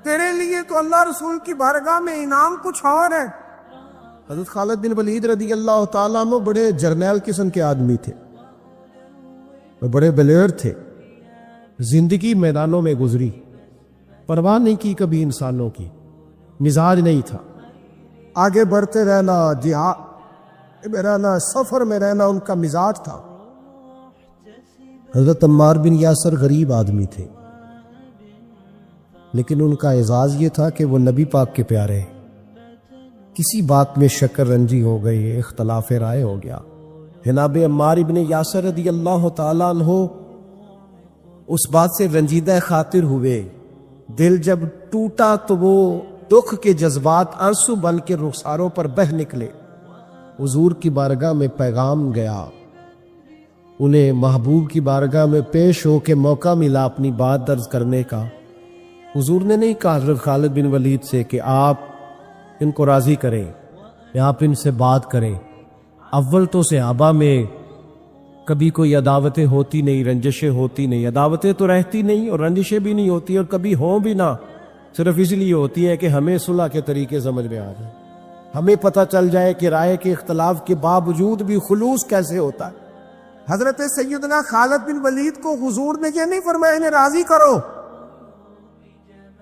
تیرے لیے تو اللہ رسول کی بارگاہ میں انعام کچھ اور ہے۔ حضرت خالد بن ولید رضی اللہ تعالیٰ عنہ بڑے جرنیل قسم کے آدمی تھے، بڑے بلیئر تھے، زندگی میدانوں میں گزری، پرواہ نہیں کی کبھی انسانوں کی، مزاج نہیں تھا، آگے بڑھتے رہنا، جہاد میں رہنا، سفر میں رہنا ان کا مزاج تھا۔ حضرت عمار بن یاسر غریب آدمی تھے، لیکن ان کا اعزاز یہ تھا کہ وہ نبی پاک کے پیارے، کسی بات میں شکر رنجی ہو گئی، اختلاف رائے ہو گیا، جناب عمار بن یاسر رضی اللہ تعالیٰ عنہ اس بات سے رنجیدہ خاطر ہوئے، دل جب ٹوٹا تو وہ دکھ کے جذبات آنسو بن کے رخساروں پر بہہ نکلے، حضور کی بارگاہ میں پیغام گیا، انہیں محبوب کی بارگاہ میں پیش ہو کے موقع ملا اپنی بات درج کرنے کا۔ حضور نے نہیں کہا حضرت خالد بن ولید سے کہ آپ ان کو راضی کریں یا آپ ان سے بات کریں۔ اول تو صحابہ میں کبھی کوئی عداوتیں ہوتی نہیں، رنجشیں ہوتی نہیں، عداوتیں تو رہتی نہیں اور رنجشیں بھی نہیں ہوتی، اور کبھی ہوں بھی نہ، صرف اس لیے ہوتی ہے کہ ہمیں صلح کے طریقے سمجھ میں آ جائے، ہمیں پتہ چل جائے کہ رائے کے اختلاف کے باوجود بھی خلوص کیسے ہوتا ہے۔ حضرت سیدنا خالد بن ولید کو حضور نے یہ نہیں فرمایا انہیں راضی کرو،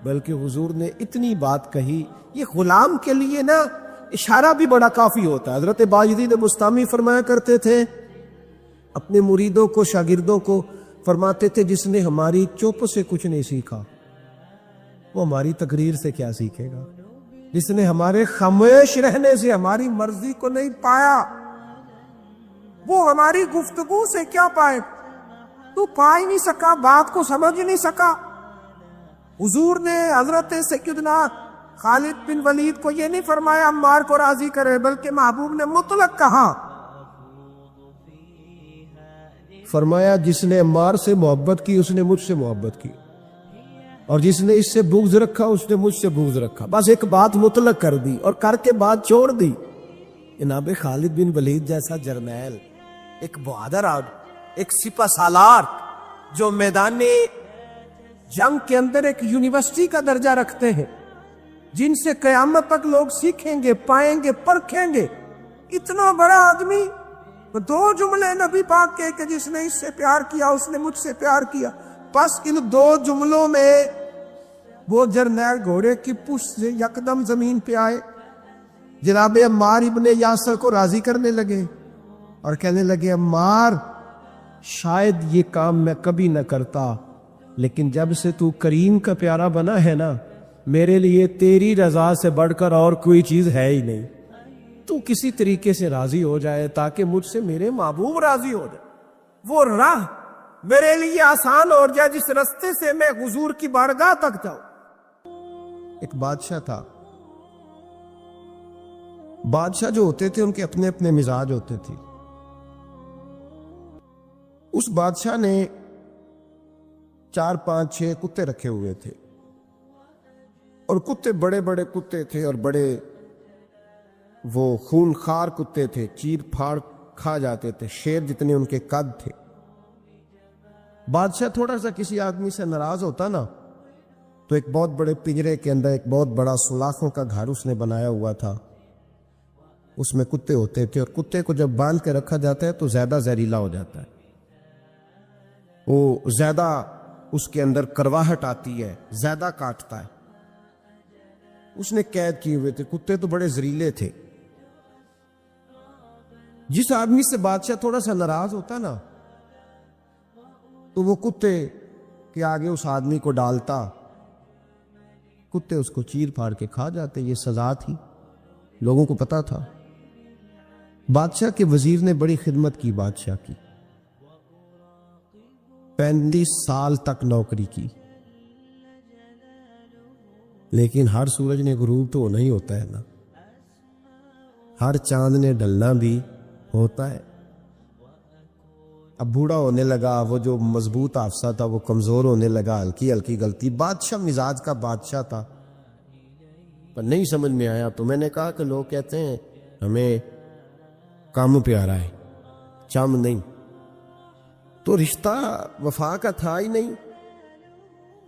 بلکہ حضور نے اتنی بات کہی۔ یہ غلام کے لیے نا اشارہ بھی بڑا کافی ہوتا ہے۔ حضرت باجدید بستامی فرمایا کرتے تھے اپنے مریدوں کو، شاگردوں کو فرماتے تھے جس نے ہماری چپ سے کچھ نہیں سیکھا وہ ہماری تقریر سے کیا سیکھے گا، جس نے ہمارے خاموش رہنے سے ہماری مرضی کو نہیں پایا وہ ہماری گفتگو سے کیا پائے؟ تو پا ہی نہیں سکا، بات کو سمجھ نہیں سکا۔ حضور نے حضرت سیدنا خالد بن ولید کو یہ نہیں فرمایا عمار کو راضی کرے، بلکہ محبوب نے مطلق کہا، فرمایا جس نے عمار سے محبت کی اس نے مجھ سے محبت کی، اور جس نے اس سے بغض رکھا اس نے مجھ سے بغض رکھا۔ بس ایک بات مطلق کر دی اور کر کے بات چھوڑ دی۔ جناب خالد بن ولید جیسا جرنیل، ایک بہادر آدمی، ایک سپہ سالار جو میدان جنگ کے اندر ایک یونیورسٹی کا درجہ رکھتے ہیں، جن سے قیامت تک لوگ سیکھیں گے، پائیں گے، پرکھیں گے، اتنا بڑا آدمی، دو جملے نبی پاک کے کہ جس نے اس سے پیار کیا اس نے مجھ سے پیار کیا، بس ان دو جملوں میں وہ جرنیل گھوڑے کی پشت سے یکدم زمین پہ آئے، جناب عمار ابن یاسر کو راضی کرنے لگے اور کہنے لگے عمار شاید یہ کام میں کبھی نہ کرتا، لیکن جب سے تو کریم کا پیارا بنا ہے نا، میرے لیے تیری رضا سے بڑھ کر اور کوئی چیز ہے ہی نہیں۔ تو کسی طریقے سے راضی ہو جائے تاکہ مجھ سے میرے محبوب راضی ہو جائے۔ وہ راہ میرے لیے آسان ہو جائے جس رستے سے میں حضور کی بارگاہ تک جاؤں۔ ایک بادشاہ تھا، بادشاہ جو ہوتے تھے ان کے اپنے اپنے مزاج ہوتے تھے۔ اس بادشاہ نے 4 5 6 کتے رکھے ہوئے تھے، اور کتے بڑے بڑے کتے تھے اور بڑے وہ خون خار کتے تھے، چیر پھاڑ کھا جاتے تھے، شیر جتنے ان کے قد تھے۔ بادشاہ تھوڑا سا کسی آدمی سے ناراض ہوتا نا تو ایک بہت بڑے پنجرے کے اندر ایک بہت بڑا سلاخوں کا گھر اس نے بنایا ہوا تھا، اس میں کتے ہوتے تھے، اور کتے کو جب باندھ کے رکھا جاتا ہے تو زیادہ زہریلا ہو جاتا ہے، وہ زیادہ اس کے اندر کرواہٹ آتی ہے، زیادہ کاٹتا ہے۔ اس نے قید کیے ہوئے تھے، کتے تو بڑے زہریلے تھے۔ جس آدمی سے بادشاہ تھوڑا سا ناراض ہوتا نا تو وہ کتے کے آگے اس آدمی کو ڈالتا، کتے اس کو چیر پھاڑ کے کھا جاتے۔ یہ سزا تھی، لوگوں کو پتا تھا۔ بادشاہ کے وزیر نے بڑی خدمت کی بادشاہ کی، 35 سال تک نوکری کی، لیکن ہر سورج نے غروب تو نہیں ہوتا ہے نا، ہر چاند نے ڈلنا بھی ہوتا ہے۔ اب بوڑھا ہونے لگا، وہ جو مضبوط حافظہ تھا وہ کمزور ہونے لگا، ہلکی ہلکی غلطی۔ بادشاہ مزاج کا بادشاہ تھا، پر نہیں سمجھ میں آیا، تو میں نے کہا کہ لوگ کہتے ہیں ہمیں کام پیارا ہے، چم نہیں، تو رشتہ وفا کا تھا ہی نہیں۔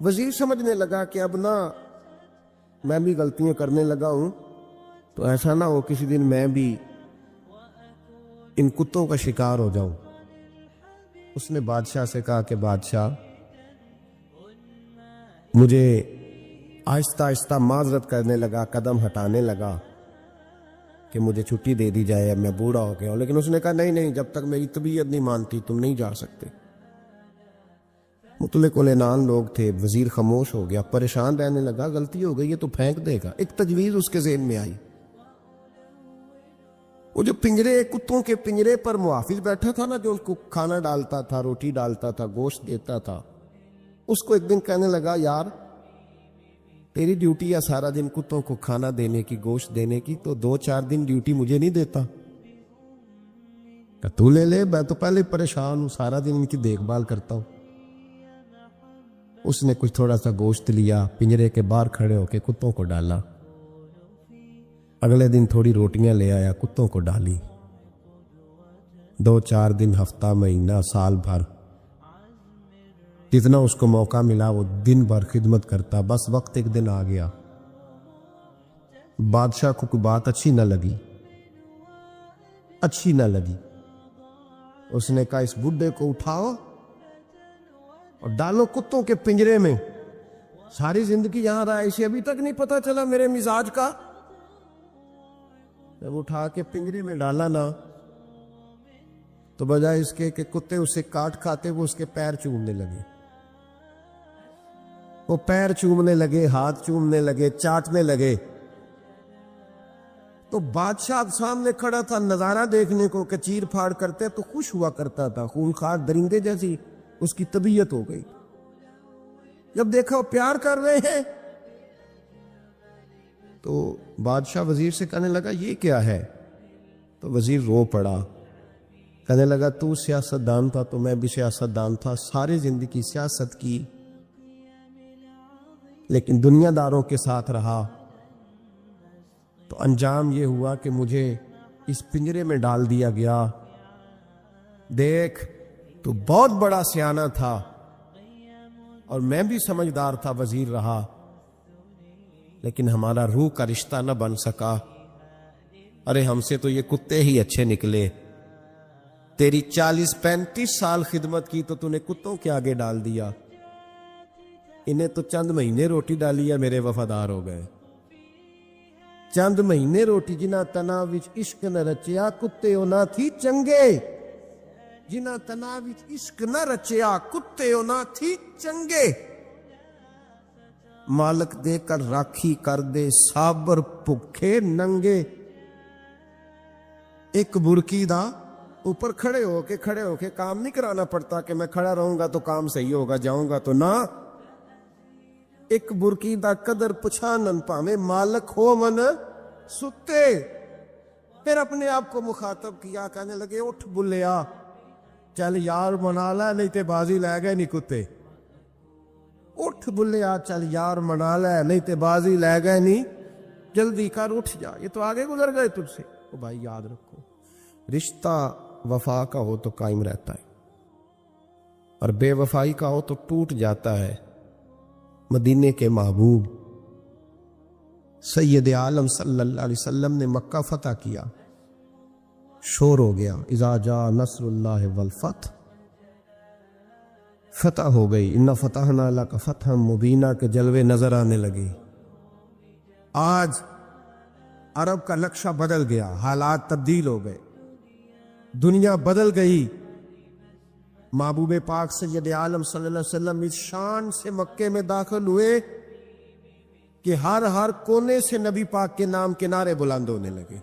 وزیر سمجھنے لگا کہ اب نہ میں بھی غلطیاں کرنے لگا ہوں، تو ایسا نہ ہو کسی دن میں بھی ان کتوں کا شکار ہو جاؤں۔ اس نے بادشاہ سے کہا کہ بادشاہ مجھے آہستہ آہستہ معذرت کرنے لگا، قدم ہٹانے لگا کہ مجھے چھٹی دے دی جائے، اب میں بوڑھا ہو گیا ہوں۔ لیکن اس نے کہا نہیں نہیں، جب تک میری طبیعت نہیں مانتی تم نہیں جا سکتے۔ مطلق العنان لوگ تھے، وزیر خاموش ہو گیا، پریشان رہنے لگا، غلطی ہو گئی یہ تو پھینک دے گا۔ ایک تجویز اس کے ذہن میں آئی، وہ جو پنجرے، کتوں کے پنجرے پر محافظ بیٹھا تھا نا، جو ان کو کھانا ڈالتا تھا، روٹی ڈالتا تھا، گوشت دیتا تھا، اس کو ایک دن کہنے لگا یار تیری ڈیوٹی ہے سارا دن کتوں کو کھانا دینے کی، گوشت دینے کی، تو 2 4 دن ڈیوٹی مجھے نہیں دیتا؟ کہ تو لے لے، میں تو پہلے پریشان ہوں، سارا دن ان کی دیکھ بھال کرتا ہوں۔ اس نے کچھ تھوڑا سا گوشت لیا، پنجرے کے باہر کھڑے ہو کے کتوں کو ڈالا۔ اگلے دن تھوڑی روٹیاں لے آیا، کتوں کو ڈالی۔ 2-4 دن، ہفتہ، مہینہ، سال بھر، جتنا اس کو موقع ملا وہ دن بھر خدمت کرتا۔ بس وقت ایک دن آ گیا، بادشاہ کو کوئی بات اچھی نہ لگی۔ اس نے کہا اس بڈھے کو اٹھاؤ اور ڈالو کتوں کے پنجرے میں، ساری زندگی یہاں رہا، اسے ابھی تک نہیں پتا چلا میرے مزاج کا۔ جب اٹھا کے پنجرے میں ڈالا نا، تو بجائے اس کے کہ کتے اسے کاٹ کھاتے، وہ اس کے پیر چومنے لگے۔ وہ پیر چومنے لگے، ہاتھ چومنے لگے، چاٹنے لگے۔ تو بادشاہ سامنے کھڑا تھا نظارہ دیکھنے کو کہ چیر پھاڑ کرتے، تو خوش ہوا کرتا تھا، خونخوار درندے جیسی اس کی طبیعت ہو گئی۔ جب دیکھا وہ پیار کر رہے ہیں، تو بادشاہ وزیر سے کہنے لگا یہ کیا ہے؟ تو وزیر رو پڑا، کہنے لگا تو سیاستدان تھا تو میں بھی سیاستدان تھا، ساری زندگی سیاست کی، لیکن دنیا داروں کے ساتھ رہا، تو انجام یہ ہوا کہ مجھے اس پنجرے میں ڈال دیا گیا۔ دیکھ تو بہت بڑا سیانہ تھا اور میں بھی سمجھدار تھا، وزیر رہا، لیکن ہمارا روح کا رشتہ نہ بن سکا۔ ارے ہم سے تو یہ کتے ہی اچھے نکلے، تیری 40-35 سال خدمت کی تو نے کتوں کے آگے ڈال دیا، انہیں تو چند مہینے روٹی ڈالی ہے، میرے وفادار ہو گئے۔ چند مہینے روٹی، جنہ تنا وچ عشق نہ رچیا کتے نہ تھی چنگے، جنہ تنا وچ عشق نہ رچیا کتے نہ تھی چنگے۔ مالک دے کر راکھی کر دے صابر بھکھے ننگے۔ ایک برکی دا اوپر کھڑے ہو کے کام نہیں کرانا پڑتا کہ میں کھڑا رہوں گا تو کام صحیح ہوگا، جاؤں گا تو نہ۔ ایک برکی دا قدر پچھانن پاویں مالک ہو من ستے۔ پھر اپنے آپ کو مخاطب کیا، کہنے لگے اٹھ بلیا، چل یار منا لے نہیں تے بازی لے گئے نہیں کتے۔ اٹھ بلیا، چل یار منا لے نہیں تے بازی لے گئے نہیں، جلدی کر اٹھ جا، یہ تو آگے گزر گئے تجھ سے۔ او بھائی یاد رکھو، رشتہ وفا کا ہو تو قائم رہتا ہے، اور بے وفائی کا ہو تو ٹوٹ جاتا ہے۔ مدینے کے محبوب سید عالم صلی اللہ علیہ وسلم نے مکہ فتح کیا، شور ہو گیا، اذا جاء نصر اللہ والفتح، فتح ہو گئی، انا فتحنا لک فتحا مبینا کے جلوے نظر آنے لگے۔ آج عرب کا نقشہ بدل گیا، حالات تبدیل ہو گئے، دنیا بدل گئی۔ محبوب پاک سید عالم صلی اللہ علیہ وسلم اس شان سے مکے میں داخل ہوئے کہ ہر کونے سے نبی پاک کے نام کے نعرے بلند ہونے لگے۔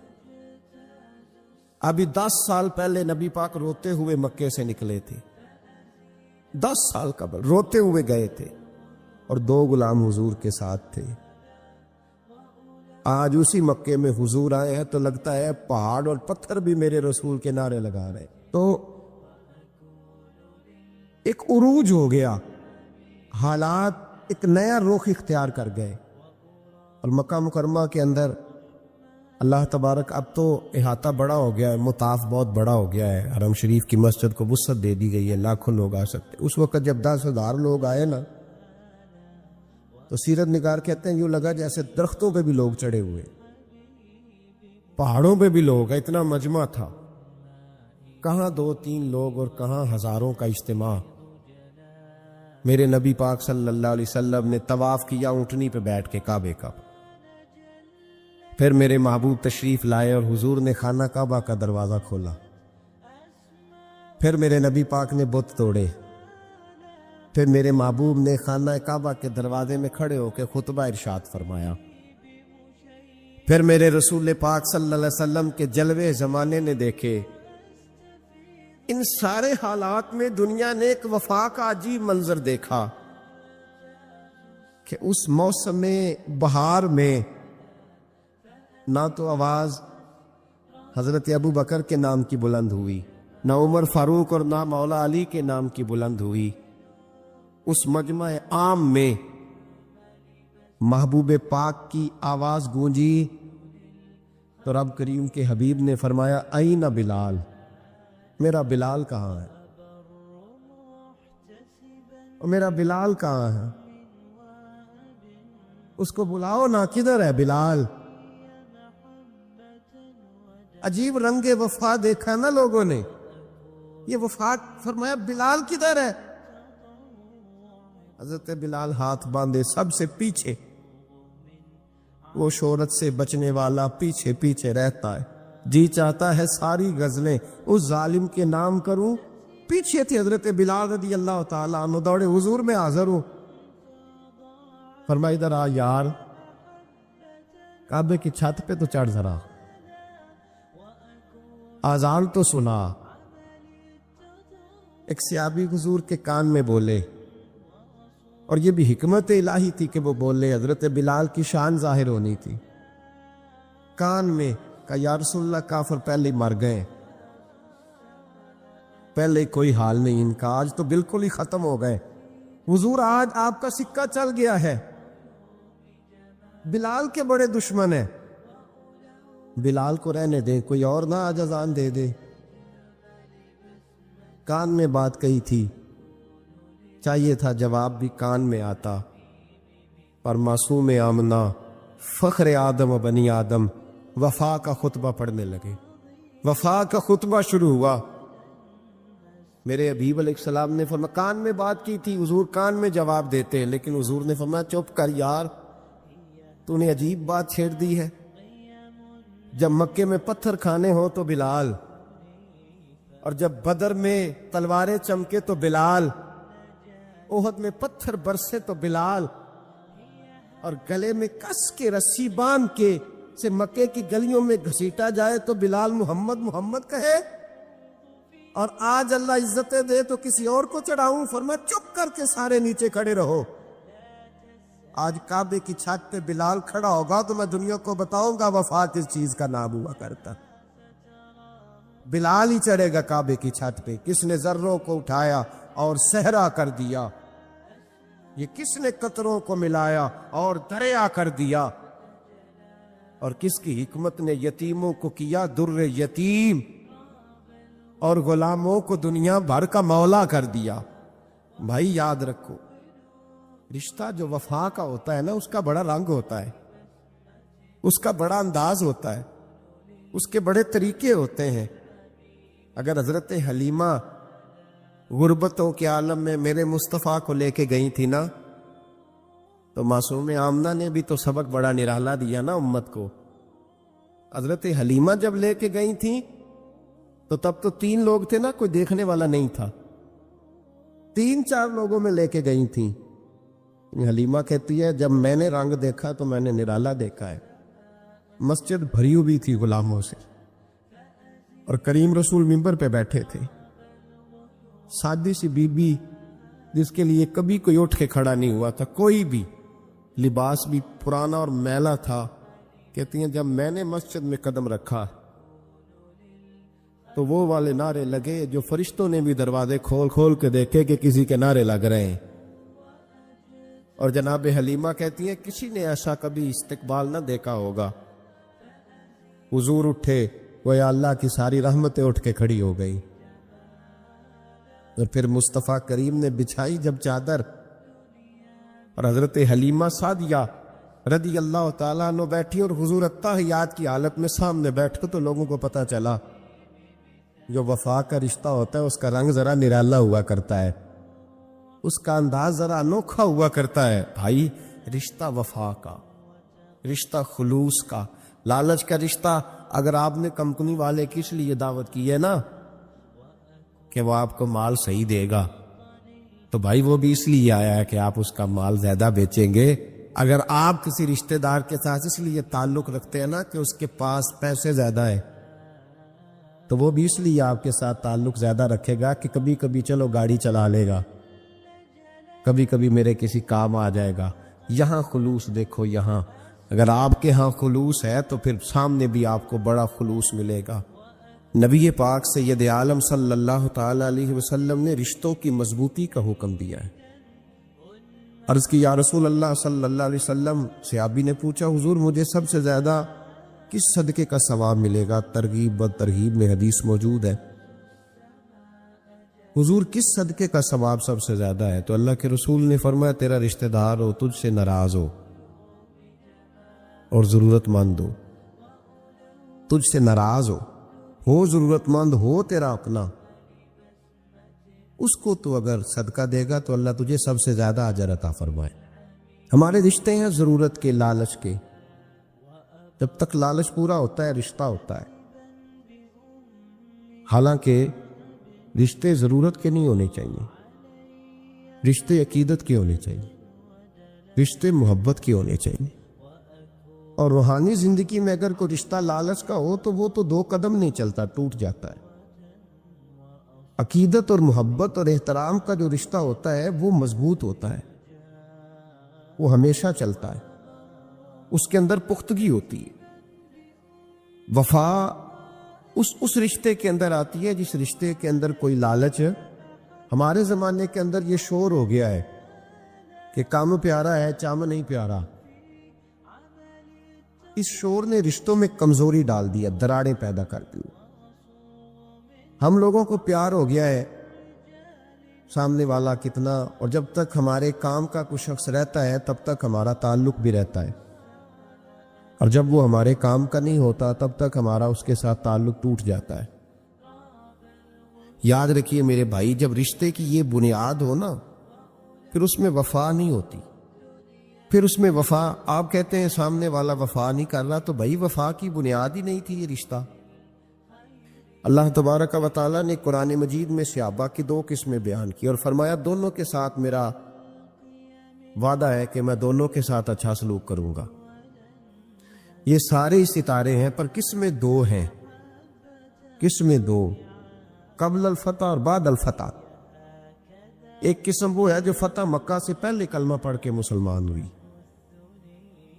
ابھی 10 سال پہلے نبی پاک روتے ہوئے مکے سے نکلے تھے، 10 سال قبل روتے ہوئے گئے تھے، اور 2 غلام حضور کے ساتھ تھے۔ آج اسی مکے میں حضور آئے ہیں تو لگتا ہے پہاڑ اور پتھر بھی میرے رسول کے نعرے لگا رہے۔ تو ایک عروج ہو گیا، حالات ایک نیا رخ اختیار کر گئے، اور مکہ مکرمہ کے اندر اللہ تبارک اب تو احاطہ بڑا ہو گیا ہے، مطاف بہت بڑا ہو گیا ہے، حرم شریف کی مسجد کو وسعت دے دی گئی ہے، لاکھوں لوگ آ سکتے۔ اس وقت جب 10,000 لوگ آئے نا، تو سیرت نگار کہتے ہیں یوں لگا جیسے درختوں پہ بھی لوگ چڑھے ہوئے، پہاڑوں پہ بھی لوگ، اتنا مجمع تھا، کہاں 2-3 لوگ اور کہاں ہزاروں کا اجتماع۔ میرے نبی پاک صلی اللہ علیہ وسلم نے طواف کیا اونٹنی پہ بیٹھ کے کعبے کا، پھر میرے محبوب تشریف لائے اور حضور نے خانہ کعبہ کا دروازہ کھولا، پھر میرے نبی پاک نے بت توڑے، پھر میرے محبوب نے خانہ کعبہ کے دروازے میں کھڑے ہو کے خطبہ ارشاد فرمایا، پھر میرے رسول پاک صلی اللہ علیہ وسلم کے جلوے زمانے نے دیکھے۔ ان سارے حالات میں دنیا نے ایک وفا کا عجیب منظر دیکھا کہ اس موسم بہار میں نہ تو آواز حضرت ابو بکر کے نام کی بلند ہوئی، نہ عمر فاروق اور نہ مولا علی کے نام کی بلند ہوئی، اس مجمع عام میں محبوب پاک کی آواز گونجی تو رب کریم کے حبیب نے فرمایا این بلال، میرا بلال کہاں ہے؟ اور میرا بلال کہاں ہے؟ اس کو بلاؤ نا، کدھر ہے بلال؟ عجیب رنگ وفا دیکھا نا لوگوں نے، یہ وفا فرمایا بلال کدھر ہے؟ حضرت بلال ہاتھ باندھے سب سے پیچھے، وہ شہرت سے بچنے والا پیچھے پیچھے رہتا ہے، جی چاہتا ہے ساری غزلیں اس ظالم کے نام کروں۔ پیچھے تھے حضرت بلال رضی اللہ تعالیٰ عنہ، دوڑے حضور میں حاضر ہوں، فرمایا ادھر آ یار، کعبے کی چھت پہ تو چڑھ ذرا، آذان تو سنا۔ ایک صحابی حضور کے کان میں بولے، اور یہ بھی حکمت الہی تھی کہ وہ بولے، حضرت بلال کی شان ظاہر ہونی تھی، کان میں کہا یا رسول اللہ کافر پہلے ہی مر گئے، پہلے کوئی حال نہیں ان کا، آج تو بالکل ہی ختم ہو گئے حضور، آج آپ کا سکہ چل گیا ہے، بلال کے بڑے دشمن ہیں، بلال کو رہنے دیں، کوئی اور نہ آج اذان دے دے۔ کان میں بات کہی تھی، چاہیے تھا جواب بھی کان میں آتا، پر معصوم آمنہ فخر آدم و بنی آدم وفا کا خطبہ پڑھنے لگے، وفا کا خطبہ شروع ہوا۔ میرے حبیب علیہ السلام نے فرمایا، کان میں بات کی تھی حضور کان میں جواب دیتے ہیں، لیکن حضور نے فرمایا چپ کر یار، تو نے عجیب بات چھیڑ دی ہے، جب مکے میں پتھر کھانے ہو تو بلال، اور جب بدر میں تلواریں چمکے تو بلال، احد میں پتھر برسے تو بلال، اور گلے میں کس کے رسی باندھ کے سے مکے کی گلیوں میں گھسیٹا جائے تو بلال محمد محمد کہے، اور آج اللہ عزتیں دے تو کسی اور کو چڑھاؤں، فرمایا چپ کر کے سارے نیچے کھڑے رہو۔ آج کعبے کی چھت پہ بلال کھڑا ہوگا تو میں دنیا کو بتاؤں گا وفا کس چیز کا نام ہوا کرتا، بلال ہی چڑھے گا کعبے کی چھت پہ۔ کس نے ذروں کو اٹھایا اور صحرا کر دیا، یہ کس نے قطروں کو ملایا اور دریا کر دیا، اور کس کی حکمت نے یتیموں کو کیا در یتیم، اور غلاموں کو دنیا بھر کا مولا کر دیا۔ بھائی یاد رکھو، رشتہ جو وفا کا ہوتا ہے نا، اس کا بڑا رنگ ہوتا ہے، اس کا بڑا انداز ہوتا ہے، اس کے بڑے طریقے ہوتے ہیں۔ اگر حضرت حلیمہ غربتوں کے عالم میں میرے مصطفیٰ کو لے کے گئی تھی نا، تو معصوم آمنہ نے بھی تو سبق بڑا نرالا دیا نا امت کو۔ حضرت حلیمہ جب لے کے گئی تھی تو تب تو 3 لوگ تھے نا، کوئی دیکھنے والا نہیں تھا، 3-4 لوگوں میں لے کے گئی تھیں۔ حلیمہ کہتی ہے جب میں نے رنگ دیکھا تو میں نے نرالا دیکھا ہے، مسجد بھری ہوئی تھی غلاموں سے، اور کریم رسول منبر پہ بیٹھے تھے، سادی سی بی بی جس کے لیے کبھی کوئی اٹھ کے کھڑا نہیں ہوا تھا، کوئی بھی، لباس بھی پرانا اور میلا تھا، کہتی ہیں جب میں نے مسجد میں قدم رکھا تو وہ والے نعرے لگے جو فرشتوں نے بھی دروازے کھول کھول کے دیکھے کہ کسی کے نعرے لگ رہے ہیں۔ اور جناب حلیمہ کہتی ہیں کسی نے ایسا کبھی استقبال نہ دیکھا ہوگا۔ حضور اٹھے، وہ یا اللہ کی ساری رحمتیں اٹھ کے کھڑی ہو گئی، اور پھر مصطفیٰ کریم نے بچھائی جب چادر، اور حضرت حلیمہ سعدیہ رضی اللہ تعالیٰ عنہ بیٹھی، اور حضور اتحیات کی حالت میں سامنے بیٹھے، تو لوگوں کو پتہ چلا جو وفا کا رشتہ ہوتا ہے اس کا رنگ ذرا نرالا ہوا کرتا ہے، اس کا انداز ذرا انوکھا ہوا کرتا ہے۔ بھائی رشتہ وفا کا، رشتہ خلوص کا، لالچ کا رشتہ اگر آپ نے کمپنی والے کس لیے دعوت کی ہے نا کہ وہ آپ کو مال صحیح دے گا، تو بھائی وہ بھی اس لیے آیا ہے کہ آپ اس کا مال زیادہ بیچیں گے۔ اگر آپ کسی رشتہ دار کے ساتھ اس لیے تعلق رکھتے ہیں نا کہ اس کے پاس پیسے زیادہ ہے، تو وہ بھی اس لیے آپ کے ساتھ تعلق زیادہ رکھے گا کہ کبھی کبھی چلو گاڑی چلا لے گا، کبھی کبھی میرے کسی کام آ جائے گا۔ یہاں خلوص دیکھو، یہاں اگر آپ کے ہاں خلوص ہے تو پھر سامنے بھی آپ کو بڑا خلوص ملے گا۔ نبی پاک سید عالم صلی اللہ تعالی علیہ وسلم نے رشتوں کی مضبوطی کا حکم دیا ہے۔ عرض کی یا رسول اللہ صلی اللہ علیہ وسلم، صحابی نے پوچھا حضور مجھے سب سے زیادہ کس صدقے کا ثواب ملے گا؟ ترغیب و ترہیب میں حدیث موجود ہے۔ حضور کس صدقے کا ثواب سب سے زیادہ ہے؟ تو اللہ کے رسول نے فرمایا تیرا رشتہ دار ہو، تجھ سے ناراض ہو اور ضرورت مند ہو، تجھ سے ناراض ہو ضرورت مند ہو تیرا اپنا، اس کو تو اگر صدقہ دے گا تو اللہ تجھے سب سے زیادہ اجر عطا فرمائے۔ ہمارے رشتے ہیں ضرورت کے، لالچ کے، جب تک لالچ پورا ہوتا ہے رشتہ ہوتا ہے۔ حالانکہ رشتے ضرورت کے نہیں ہونے چاہیے، رشتے عقیدت کے ہونے چاہیے، رشتے محبت کے ہونے چاہیے۔ اور روحانی زندگی میں اگر کوئی رشتہ لالچ کا ہو تو وہ تو 2 قدم نہیں چلتا، ٹوٹ جاتا ہے۔ عقیدت اور محبت اور احترام کا جو رشتہ ہوتا ہے وہ مضبوط ہوتا ہے، وہ ہمیشہ چلتا ہے، اس کے اندر پختگی ہوتی ہے۔ وفا اس رشتے کے اندر آتی ہے جس رشتے کے اندر کوئی لالچ ہے۔ ہمارے زمانے کے اندر یہ شور ہو گیا ہے کہ کام پیارا ہے چام نہیں پیارا۔ اس شور نے رشتوں میں کمزوری ڈال دیا، دراڑیں پیدا کر دی۔ ہم لوگوں کو پیار ہو گیا ہے سامنے والا کتنا، اور جب تک ہمارے کام کا کوئی شخص رہتا ہے تب تک ہمارا تعلق بھی رہتا ہے، اور جب وہ ہمارے کام کا نہیں ہوتا تب تک ہمارا اس کے ساتھ تعلق ٹوٹ جاتا ہے۔ یاد رکھیے میرے بھائی، جب رشتے کی یہ بنیاد ہو نا پھر اس میں وفا نہیں ہوتی، پھر اس میں وفا، آپ کہتے ہیں سامنے والا وفا نہیں کر رہا، تو بھائی وفا کی بنیاد ہی نہیں تھی یہ رشتہ۔ اللہ تبارک و تعالیٰ نے قرآن مجید میں صحابہ کی 2 قسمیں بیان کی اور فرمایا دونوں کے ساتھ میرا وعدہ ہے کہ میں دونوں کے ساتھ اچھا سلوک کروں گا۔ یہ سارے ستارے ہیں پر قسمیں 2 ہیں، قسمیں 2، قبل الفتح اور بعد الفتح۔ ایک قسم وہ ہے جو فتح مکہ سے پہلے کلمہ پڑھ کے مسلمان ہوئی،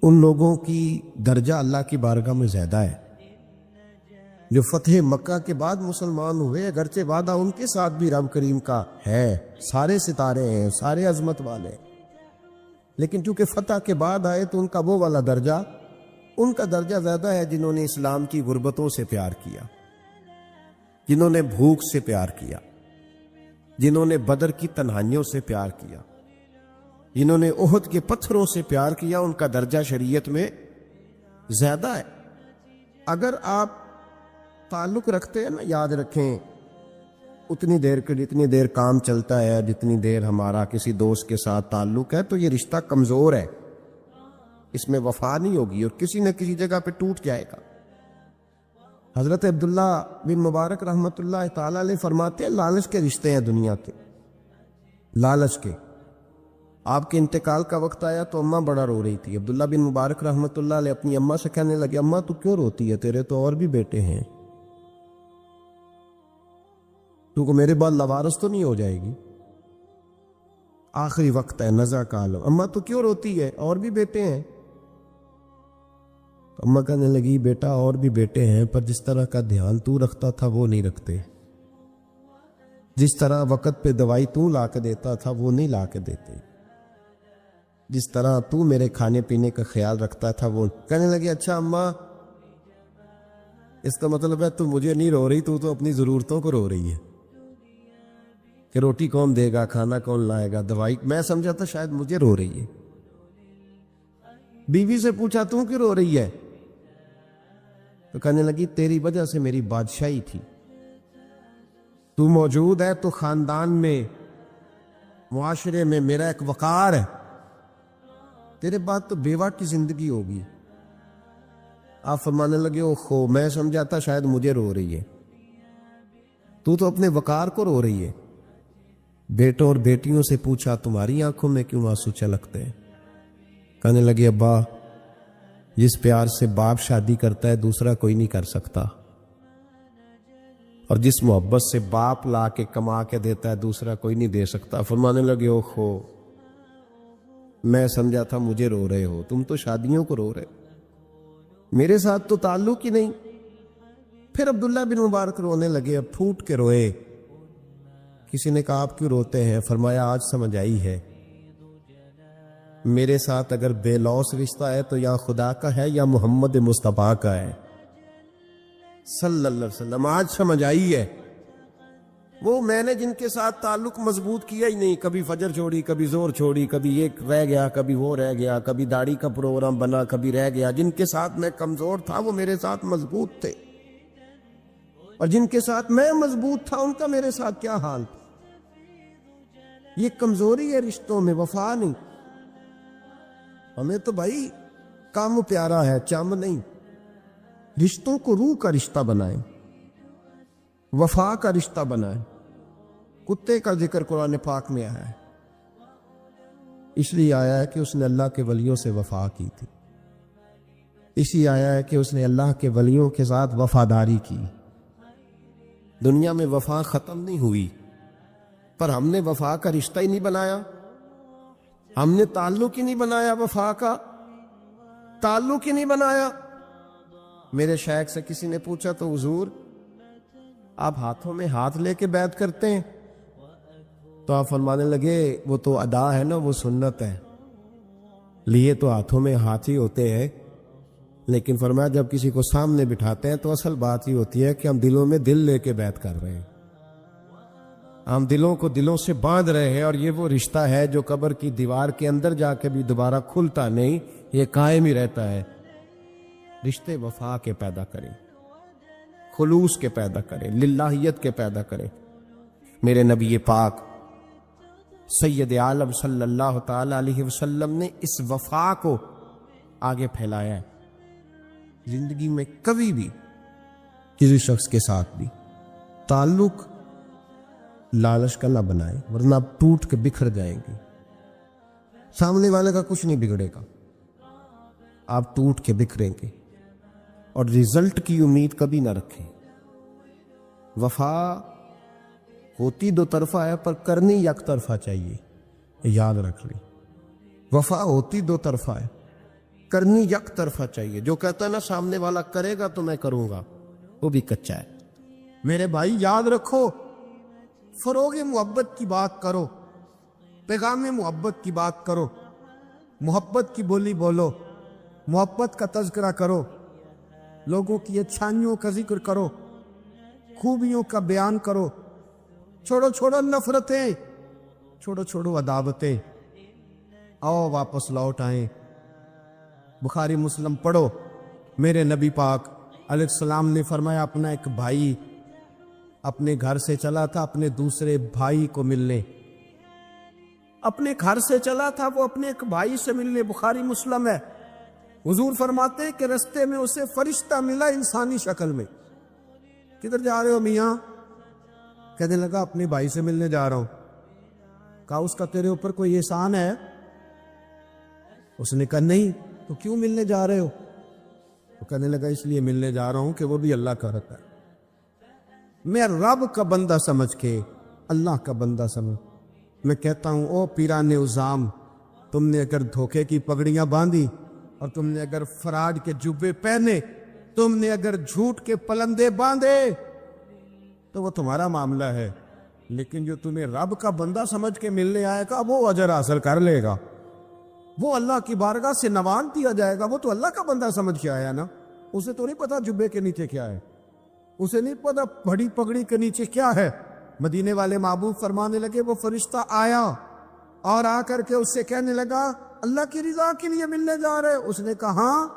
ان لوگوں کی درجہ اللہ کی بارگاہ میں زیادہ ہے۔ جو فتح مکہ کے بعد مسلمان ہوئے، اگرچہ وعدہ ان کے ساتھ بھی رب کریم کا ہے، سارے ستارے ہیں، سارے عظمت والے، لیکن چونکہ فتح کے بعد آئے تو ان کا وہ والا درجہ، ان کا درجہ زیادہ ہے جنہوں نے اسلام کی غربتوں سے پیار کیا، جنہوں نے بھوک سے پیار کیا، جنہوں نے بدر کی تنہائیوں سے پیار کیا، جنہوں نے احد کے پتھروں سے پیار کیا، ان کا درجہ شریعت میں زیادہ ہے۔ اگر آپ تعلق رکھتے ہیں نا، یاد رکھیں اتنی دیر کے جتنی دیر کام چلتا ہے، جتنی دیر ہمارا کسی دوست کے ساتھ تعلق ہے، تو یہ رشتہ کمزور ہے، اس میں وفا نہیں ہوگی اور کسی نہ کسی جگہ پہ ٹوٹ جائے گا۔ حضرت عبداللہ بن مبارک رحمۃ اللہ تعالی علیہ فرماتے ہیں لالچ کے رشتے ہیں دنیا کے، لالچ کے۔ آپ کے انتقال کا وقت آیا تو اماں بڑا رو رہی تھی۔ عبداللہ بن مبارک رحمۃ اللہ علیہ اپنی اماں سے کہنے لگے اماں تو کیوں روتی ہے، تیرے تو اور بھی بیٹے ہیں، تو میرے بعد لوارث تو نہیں ہو جائے گی، آخری وقت ہے، نزع کا عالم، اماں تو کیوں روتی ہے، اور بھی بیٹے ہیں۔ اماں کہنے لگی بیٹا اور بھی بیٹے ہیں پر جس طرح کا دھیان تو رکھتا تھا وہ نہیں رکھتے، جس طرح وقت پہ دوائی تو لا کے دیتا تھا وہ نہیں لا کے دیتے، جس طرح تو میرے کھانے پینے کا خیال رکھتا تھا وہ۔ کہنے لگے اچھا اماں اس کا مطلب ہے تو مجھے نہیں رو رہی، تو اپنی ضرورتوں کو رو رہی ہے کہ روٹی کون دے گا، کھانا کون لائے گا، دوائی۔ میں سمجھا تھا شاید مجھے رو رہی ہے۔ بیوی سے پوچھا تو کیوں رو رہی ہے، تو کہنے لگی تیری وجہ سے میری بادشاہی تھی، تو موجود ہے تو خاندان میں، معاشرے میں میرا ایک وقار ہے، تیرے بعد تو بیوہ کی زندگی ہوگی۔ آپ فرمانے لگے اوہو میں سمجھا تھا شاید مجھے رو رہی ہے، تو اپنے وقار کو رو رہی ہے۔ بیٹوں اور بیٹیوں سے پوچھا تمہاری آنکھوں میں کیوں آنسو چھلکتے ہیں، کہنے لگے ابا جس پیار سے باپ شادی کرتا ہے دوسرا کوئی نہیں کر سکتا، اور جس محبت سے باپ لا کے کما کے دیتا ہے دوسرا کوئی نہیں دے سکتا۔ فرمانے لگے اوہو میں سمجھا تھا مجھے رو رہے ہو، تم تو شادیوں کو رو رہے، میرے ساتھ تو تعلق ہی نہیں، پھر عبداللہ بن مبارک رونے لگے اور پھوٹ کے روئے. کسی نے کہا آپ کیوں روتے ہیں؟ فرمایا آج سمجھ آئی ہے میرے ساتھ اگر بے لوث رشتہ ہے تو یا خدا کا ہے یا محمد مصطفیٰ کا ہے صلی اللہ علیہ وسلم. آج سمجھ آئی ہے. وہ میں نے جن کے ساتھ تعلق مضبوط کیا ہی نہیں، کبھی فجر چھوڑی، کبھی زور چھوڑی، کبھی ایک رہ گیا، کبھی وہ رہ گیا، کبھی داڑھی کا پروگرام بنا، کبھی رہ گیا. جن کے ساتھ میں کمزور تھا وہ میرے ساتھ مضبوط تھے، اور جن کے ساتھ میں مضبوط تھا ان کا میرے ساتھ کیا حال تھا. یہ کمزوری ہے رشتوں میں، وفا نہیں. ہمیں تو بھائی کام پیارا ہے، چم نہیں. رشتوں کو روح کا رشتہ بنائیں، وفا کا رشتہ بنائیں. کتے کا ذکر قرآن پاک میں آیا ہے، اس لیے آیا ہے کہ اس نے اللہ کے ولیوں سے وفا کی تھی. اس لیے آیا ہے کہ اس نے اللہ کے ولیوں کے ساتھ وفاداری کی. دنیا میں وفا ختم نہیں ہوئی، پر ہم نے وفا کا رشتہ ہی نہیں بنایا. ہم نے تعلق ہی نہیں بنایا، وفا کا تعلق ہی نہیں بنایا. میرے شیخ سے کسی نے پوچھا تو حضور آپ ہاتھوں میں ہاتھ لے کے بیعت کرتے ہیں؟ تو آپ فرمانے لگے وہ تو ادا ہے نا، وہ سنت ہے. لیے تو ہاتھوں میں ہاتھ ہی ہوتے ہیں، لیکن فرمایا جب کسی کو سامنے بٹھاتے ہیں تو اصل بات ہی ہوتی ہے کہ ہم دلوں میں دل لے کے بیعت کر رہے ہیں. ہم دلوں کو دلوں سے باندھ رہے ہیں، اور یہ وہ رشتہ ہے جو قبر کی دیوار کے اندر جا کے بھی دوبارہ کھلتا نہیں، یہ قائم ہی رہتا ہے. رشتے وفا کے پیدا کریں، خلوص کے پیدا کریں، للہیت کے پیدا کریں. میرے نبی پاک سید عالم صلی اللہ تعالی علیہ وسلم نے اس وفا کو آگے پھیلایا ہے. زندگی میں کبھی بھی کسی شخص کے ساتھ بھی تعلق لالچ کا نہ بنائیں، ورنہ آپ ٹوٹ کے بکھر جائیں گے. سامنے والے کا کچھ نہیں بگڑے گا، آپ ٹوٹ کے بکھریں گے. اور رزلٹ کی امید کبھی نہ رکھیں. وفا ہوتی دو طرفہ ہے پر کرنی یک طرفہ چاہیے، یاد رکھ لیں. وفا ہوتی دو طرفہ ہے، کرنی یک طرفہ چاہیے. جو کہتا ہے نا سامنے والا کرے گا تو میں کروں گا، وہ بھی کچا ہے. میرے بھائی یاد رکھو، فروغ محبت کی بات کرو، پیغام محبت کی بات کرو، محبت کی بولی بولو، محبت کا تذکرہ کرو، لوگوں کی اچھائیوں کا ذکر کرو، خوبیوں کا بیان کرو. چھوڑو چھوڑو نفرتیں، چھوڑو چھوڑو عداوتیں. آؤ واپس لوٹ آئیں. بخاری مسلم پڑھو. میرے نبی پاک علیہ السلام نے فرمایا اپنا ایک بھائی اپنے گھر سے چلا تھا اپنے دوسرے بھائی کو ملنے. اپنے گھر سے چلا تھا وہ اپنے ایک بھائی سے ملنے. بخاری مسلم ہے. حضور فرماتے کہ رستے میں اسے فرشتہ ملا انسانی شکل میں. کدھر جا رہے ہو میاں؟ کہنے لگا اپنے بھائی سے ملنے جا رہا ہوں. کہا اس کا تیرے اوپر کوئی احسان ہے؟ اس نے کہا نہیں. تو کیوں ملنے جا رہے ہو؟ وہ کہنے لگا اس لیے ملنے جا رہا ہوں کہ وہ بھی اللہ کا رہتا ہے. میں رب کا بندہ سمجھ کے اللہ کا بندہ سمجھ میں کہتا ہوں او پیران عظام، تم نے اگر دھوکے کی پگڑیاں باندھی اور تم نے اگر فراڈ کے جبے پہنے، تم نے اگر جھوٹ کے پلندے باندھے تو وہ تمہارا معاملہ ہے، لیکن جو تمہیں رب کا بندہ سمجھ کے ملنے آئے گا وہ اجر حاصل کر لے گا. وہ اللہ کی بارگاہ سے نوان دیا جائے گا. وہ تو اللہ کا بندہ سمجھ کے آیا نا. اسے تو نہیں پتا جبے کے نیچے کیا ہے، اسے نہیں پتا بڑی پگڑی کے نیچے کیا ہے. مدینے والے محبوب فرمانے لگے وہ فرشتہ آیا اور آ کر کے اس سے کہنے لگا اللہ کی رضا کے لیے ملنے جا رہے؟ اس نے کہا ہاں.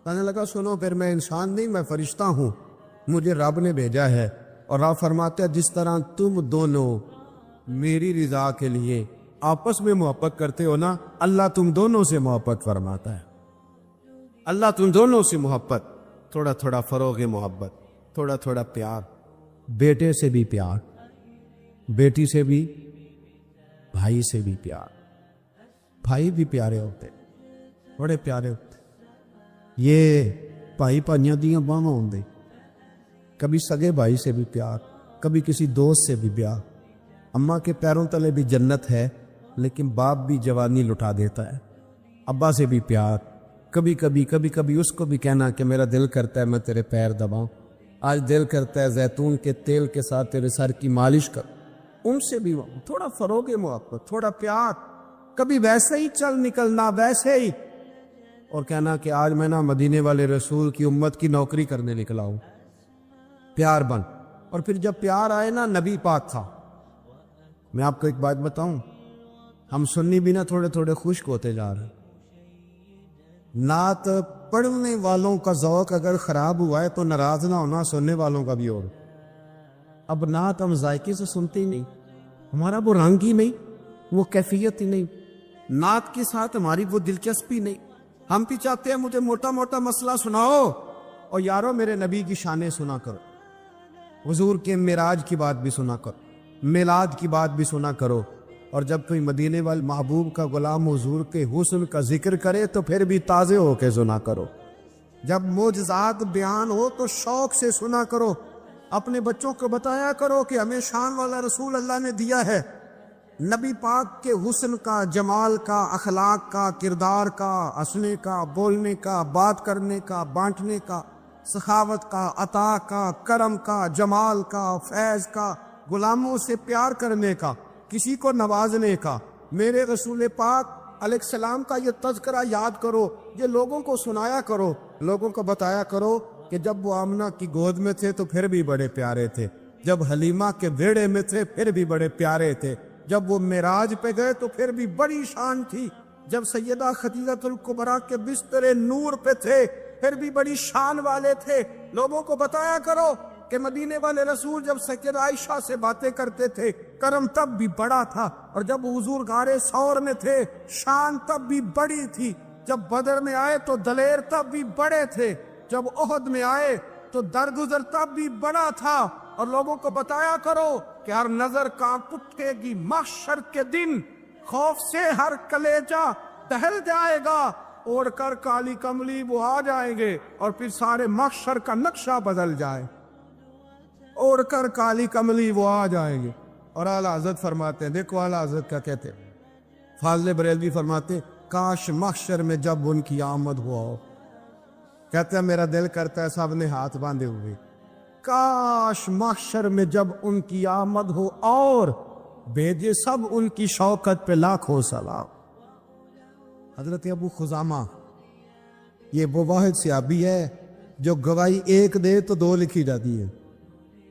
کہنے لگا سنو پھر میں انسان نہیں، میں فرشتہ ہوں، مجھے رب نے بھیجا ہے. اور آپ فرماتے ہیں جس طرح تم دونوں میری رضا کے لیے آپس میں محبت کرتے ہو نا، اللہ تم دونوں سے محبت فرماتا ہے. اللہ تم دونوں سے محبت، تھوڑا تھوڑا فروغ محبت، تھوڑا تھوڑا پیار. بیٹے سے بھی پیار، بیٹی سے بھی، بھائی سے بھی پیار. بھائی بھی پیارے ہوتے، بڑے پیارے ہوتے. یہ بھائی بھائیاں دیاں باواں ہوندے. کبھی سگے بھائی سے بھی پیار، کبھی کسی دوست سے بھی پیار. اماں کے پیروں تلے بھی جنت ہے، لیکن باپ بھی جوانی لٹا دیتا ہے. ابا سے بھی پیار، کبھی کبھی اس کو بھی کہنا کہ میرا دل کرتا ہے میں تیرے پیر دباؤں. آج دل کرتا ہے زیتون کے تیل کے ساتھ تیرے سر کی مالش کر، ان سے بھی تھوڑا فروغ محبت، تھوڑا پیار، کبھی ویسے ہی چل نکلنا، ویسے ہی، اور کہنا کہ آج میں نا مدینے والے رسول کی امت کی نوکری کرنے نکلا ہوں، پیار بن۔ اور پھر جب پیار آئے نا، نبی پاک تھا۔ میں آپ کو ایک بات بتاؤں، ہم سنی بھی نا تھوڑے تھوڑے خشک ہوتے جا رہے ہیں۔ نعت پڑھنے والوں کا ذوق اگر خراب ہوا ہے تو ناراض نہ ہونا سننے والوں کا بھی اور۔ اب نعت ہم ذائقے سے سنتے ہی نہیں، ہمارا وہ رنگ ہی نہیں، وہ کیفیت ہی نہیں، نعت کے ساتھ ہماری وہ دلچسپی نہیں۔ ہم بھی چاہتے ہیں مجھے موٹا موٹا مسئلہ سناؤ، اور یارو میرے نبی کی شانیں سنا کرو، حضور کے معراج کی بات بھی سنا کرو، میلاد کی بات بھی سنا کرو، اور جب کوئی مدینے والے محبوب کا غلام حضور کے حسن کا ذکر کرے تو پھر بھی تازے ہو کے سنا کرو۔ جب معجزات بیان ہو تو شوق سے سنا کرو، اپنے بچوں کو بتایا کرو کہ ہمیں شان والا رسول اللہ نے دیا ہے۔ نبی پاک کے حسن کا، جمال کا، اخلاق کا، کردار کا، ہنسنے کا، بولنے کا، بات کرنے کا، بانٹنے کا، سخاوت کا، عطا کا، کرم کا، جمال کا، فیض کا، غلاموں سے پیار کرنے کا، کسی کو نوازنے کا۔ میرے رسول پاک علیہ السلام کا یہ تذکرہ یاد کرو، یہ لوگوں کو سنایا کرو، لوگوں کو بتایا کرو کہ جب وہ آمنہ کی گود میں تھے تو پھر بھی بڑے پیارے تھے، جب حلیمہ کے بیڑے میں تھے پھر بھی بڑے پیارے تھے، جب وہ معراج پہ گئے تو پھر بھی بڑی شان تھی، جب سیدہ خدیجہ الکبریٰ کے بستر نور پہ تھے پھر بھی بڑی شان والے تھے۔ لوگوں کو بتایا کرو کہ مدینے والے رسول جب سیدہ عائشہ سے باتیں کرتے تھے کرم تب بھی بڑا تھا، اور جب حضور غار ثور میں تھے شان تب بھی بڑی تھی، جب بدر میں آئے تو دلیر تب بھی بڑے تھے، جب احد میں آئے تو درگزر تب بھی بڑا تھا۔ اور لوگوں کو بتایا کرو کہ ہر نظر کانپ اٹھے گی محشر کے دن، خوف سے ہر کلیجہ دہل جائے گا، اوڑھ کر کالی کملی وہ آ جائیں گے اور پھر سارے محشر کا نقشہ بدل جائے، اوڑھ کر کالی کملی وہ آ جائیں گے۔ اور اعلیٰ حضرت فرماتے ہیں، دیکھو اعلیٰ حضرت کیا کہتے ہیں، فاضل بریلوی فرماتے ہیں، کاش محشر میں جب ان کی آمد ہوا ہو، کہتے ہیں میرا دل کرتا ہے سب نے ہاتھ باندھے ہوئے، کاش محشر میں جب ان کی آمد ہو اور بھیجے سب ان کی شوکت پہ لاکھوں سلام۔ حضرت ابو خزامہ یہ وہ واحد صحابی ہے جو گواہی ایک دے تو دو لکھی جاتی ہے۔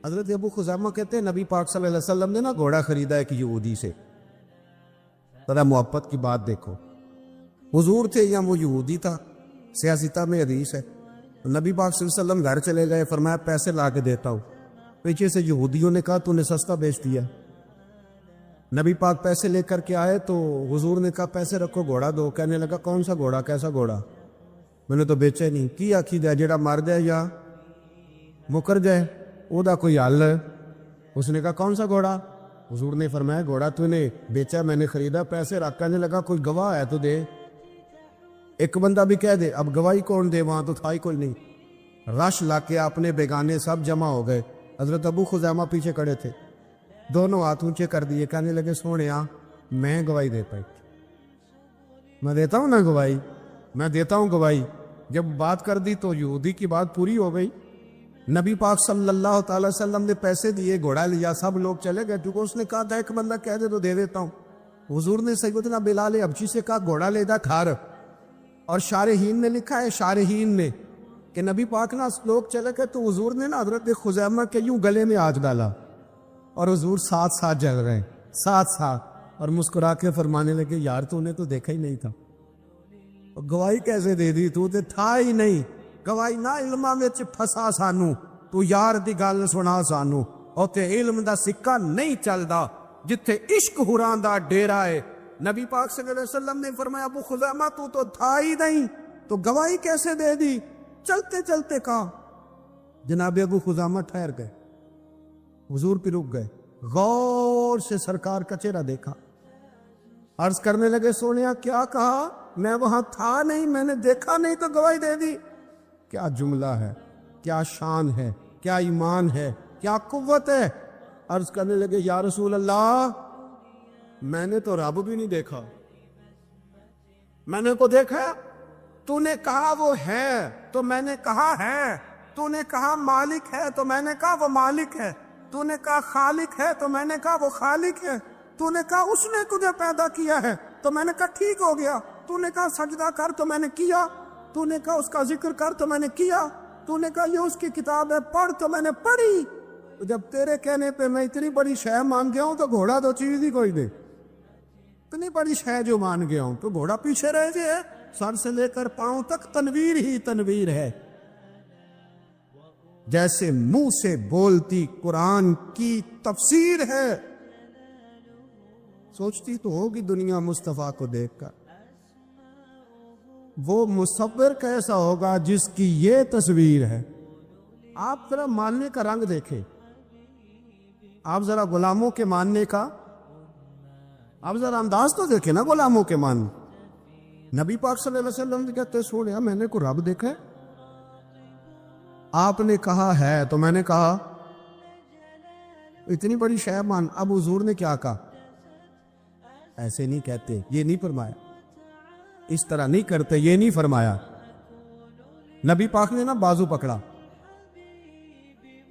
حضرت ابو خزامہ کہتے ہیں نبی پاک صلی اللہ علیہ وسلم نے نا گھوڑا خریدا ایک یہودی سے، ذرا محبت کی بات دیکھو، حضور تھے یا وہ یہودی تھا؟ سیاستہ میں حدیث ہے، نبی پاک صلی اللہ علیہ وسلم گھر چلے گئے، فرمایا پیسے لا کے دیتا ہوں، پیچھے سے یہودیوں نے کہا تو نے سستا بیچ دیا۔ نبی پاک پیسے لے کر کے آئے تو حضور نے کہا پیسے رکھو گھوڑا دو، کہنے لگا کون سا گھوڑا، کیسا گھوڑا، میں نے تو بیچے نہیں، کی آخی دے جیڑا مر جائے یا مکر جائے او دا کوئی حل ہے؟ اس نے کہا کون سا گھوڑا؟ حضور نے فرمایا گھوڑا تو نے بیچا، میں نے خریدا، پیسے رکھ، کہنے لگا کوئی گواہ ہے تو دے۔ ایک بندہ بھی کہہ دے، اب گواہی کون دے، وہاں تو تھا ہی کوئی نہیں۔ رش لا کے اپنے بیگانے سب جمع ہو گئے، حضرت ابو خزامہ پیچھے کھڑے تھے، دونوں ہاتھ اونچے کر دیے، کہنے لگے سونیا میں گواہی دے پائی، میں دیتا ہوں نا گواہی، میں دیتا ہوں گواہی۔ جب بات کر دی تو یہودی کی بات پوری ہو گئی، نبی پاک صلی اللہ تعالی وسلم نے پیسے دیے، گھوڑا لیا، سب لوگ چلے گئے، کیونکہ اس نے کہا تھا ایک بندہ کہہ دے تو دے دیتا ہوں۔ حضور نے سیدنا بلال حبشی سے کہا گھوڑا لے جا کھار، اور شارحین نے لکھا ہے، شارحین نے، کہ نبی پاک نا لوگ چلے گئے تو حضور نے نا حضرت خزیمہ کے یوں گلے میں ہاتھ ڈالا، اور حضور ساتھ ساتھ جل رہے ہیں، ساتھ ساتھ، اور مسکرا کے فرمانے لگے یار تو نے تو دیکھا ہی نہیں تھا، گواہی کیسے دے دی، تو تھا ہی نہیں، گواہی نہ علمہ وچ پھسا سانو، تو یار دی گل سنا سانو، اوتے علم دا سکہ نہیں چلدا، جتھے عشق حراں دا ڈیرا ہے۔ نبی پاک صلی اللہ علیہ وسلم نے فرمایا ابو خزامہ تو تھا ہی نہیں، تو گواہی کیسے دے دی؟ چلتے چلتے کہا، جناب ابو خزامہ ٹھہر گئے، حضور پہ رک گئے، غور سے سرکار کا چہرہ دیکھا، عرض کرنے لگے سونیا کیا کہا؟ میں وہاں تھا نہیں، میں نے دیکھا نہیں تو گواہی دے دی۔ کیا جملہ ہے، کیا شان ہے، کیا ایمان ہے، کیا قوت ہے۔ عرض کرنے لگے یا رسول اللہ میں نے تو رب بھی نہیں دیکھا، میں نے کو دیکھا، تو نے کہا وہ ہے تو میں نے کہا ہے، تو نے کہا مالک ہے تو میں نے کہا وہ مالک ہے، تو نے کہا خالق ہے تو میں نے کہا وہ خالق ہے، تو نے کہا اس نے تجھے پیدا کیا ہے تو میں نے کہا ٹھیک ہو گیا، تو نے کہا سجدہ کر تو میں نے کیا، تو نے کہا اس کا ذکر کر تو میں نے کیا، تو نے کہا یہ اس کی کتاب ہے پڑھ تو میں نے پڑھی۔ تو جب تیرے کہنے پہ میں اتنی بڑی شے مان گیا ہوں تو گھوڑا تو چیز ہی کوئی نہیں، اتنی بڑی شے جو مان گیا ہوں تو گھوڑا پیچھے رہ گیا، سر سے لے کر پاؤں تک تنویر ہی تنویر ہے۔ جیسے منہ سے بولتی قرآن کی تفسیر ہے، سوچتی تو ہوگی دنیا مصطفیٰ کو دیکھ کر وہ مصور کیسا ہوگا جس کی یہ تصویر ہے۔ آپ ذرا ماننے کا رنگ دیکھیں، آپ ذرا غلاموں کے ماننے کا، آپ ذرا انداز تو دیکھیں نا غلاموں کے مان۔ نبی پاک صلی اللہ علیہ وسلم کہتے سوڑیا میں نے کوئی رب دیکھا ہے؟ آپ نے کہا ہے تو میں نے کہا اتنی بڑی شے مان۔ اب حضور نے کیا کہا؟ ایسے نہیں کہتے، یہ نہیں فرمایا، اس طرح نہیں کرتے، یہ نہیں فرمایا۔ نبی پاک نے نا بازو پکڑا،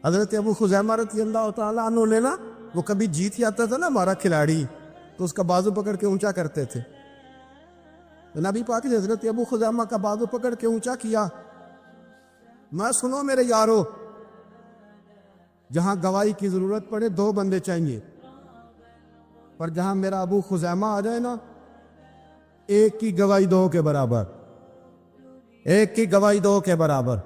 حضرت ابو خزیمہ رضی اللہ تعالیٰ عنہ نے نا، وہ کبھی جیت جاتا تھا نا ہمارا کھلاڑی تو اس کا بازو پکڑ کے اونچا کرتے تھے، تو نبی پاک نے حضرت ابو خزیمہ کا بازو پکڑ کے اونچا کیا۔ میں سنو میرے یارو، جہاں گواہی کی ضرورت پڑے 2 بندے چاہیے، پر جہاں میرا ابو خزیمہ آ جائے نا، ایک کی گواہی 2 کے برابر، ایک کی گواہی 2 کے برابر۔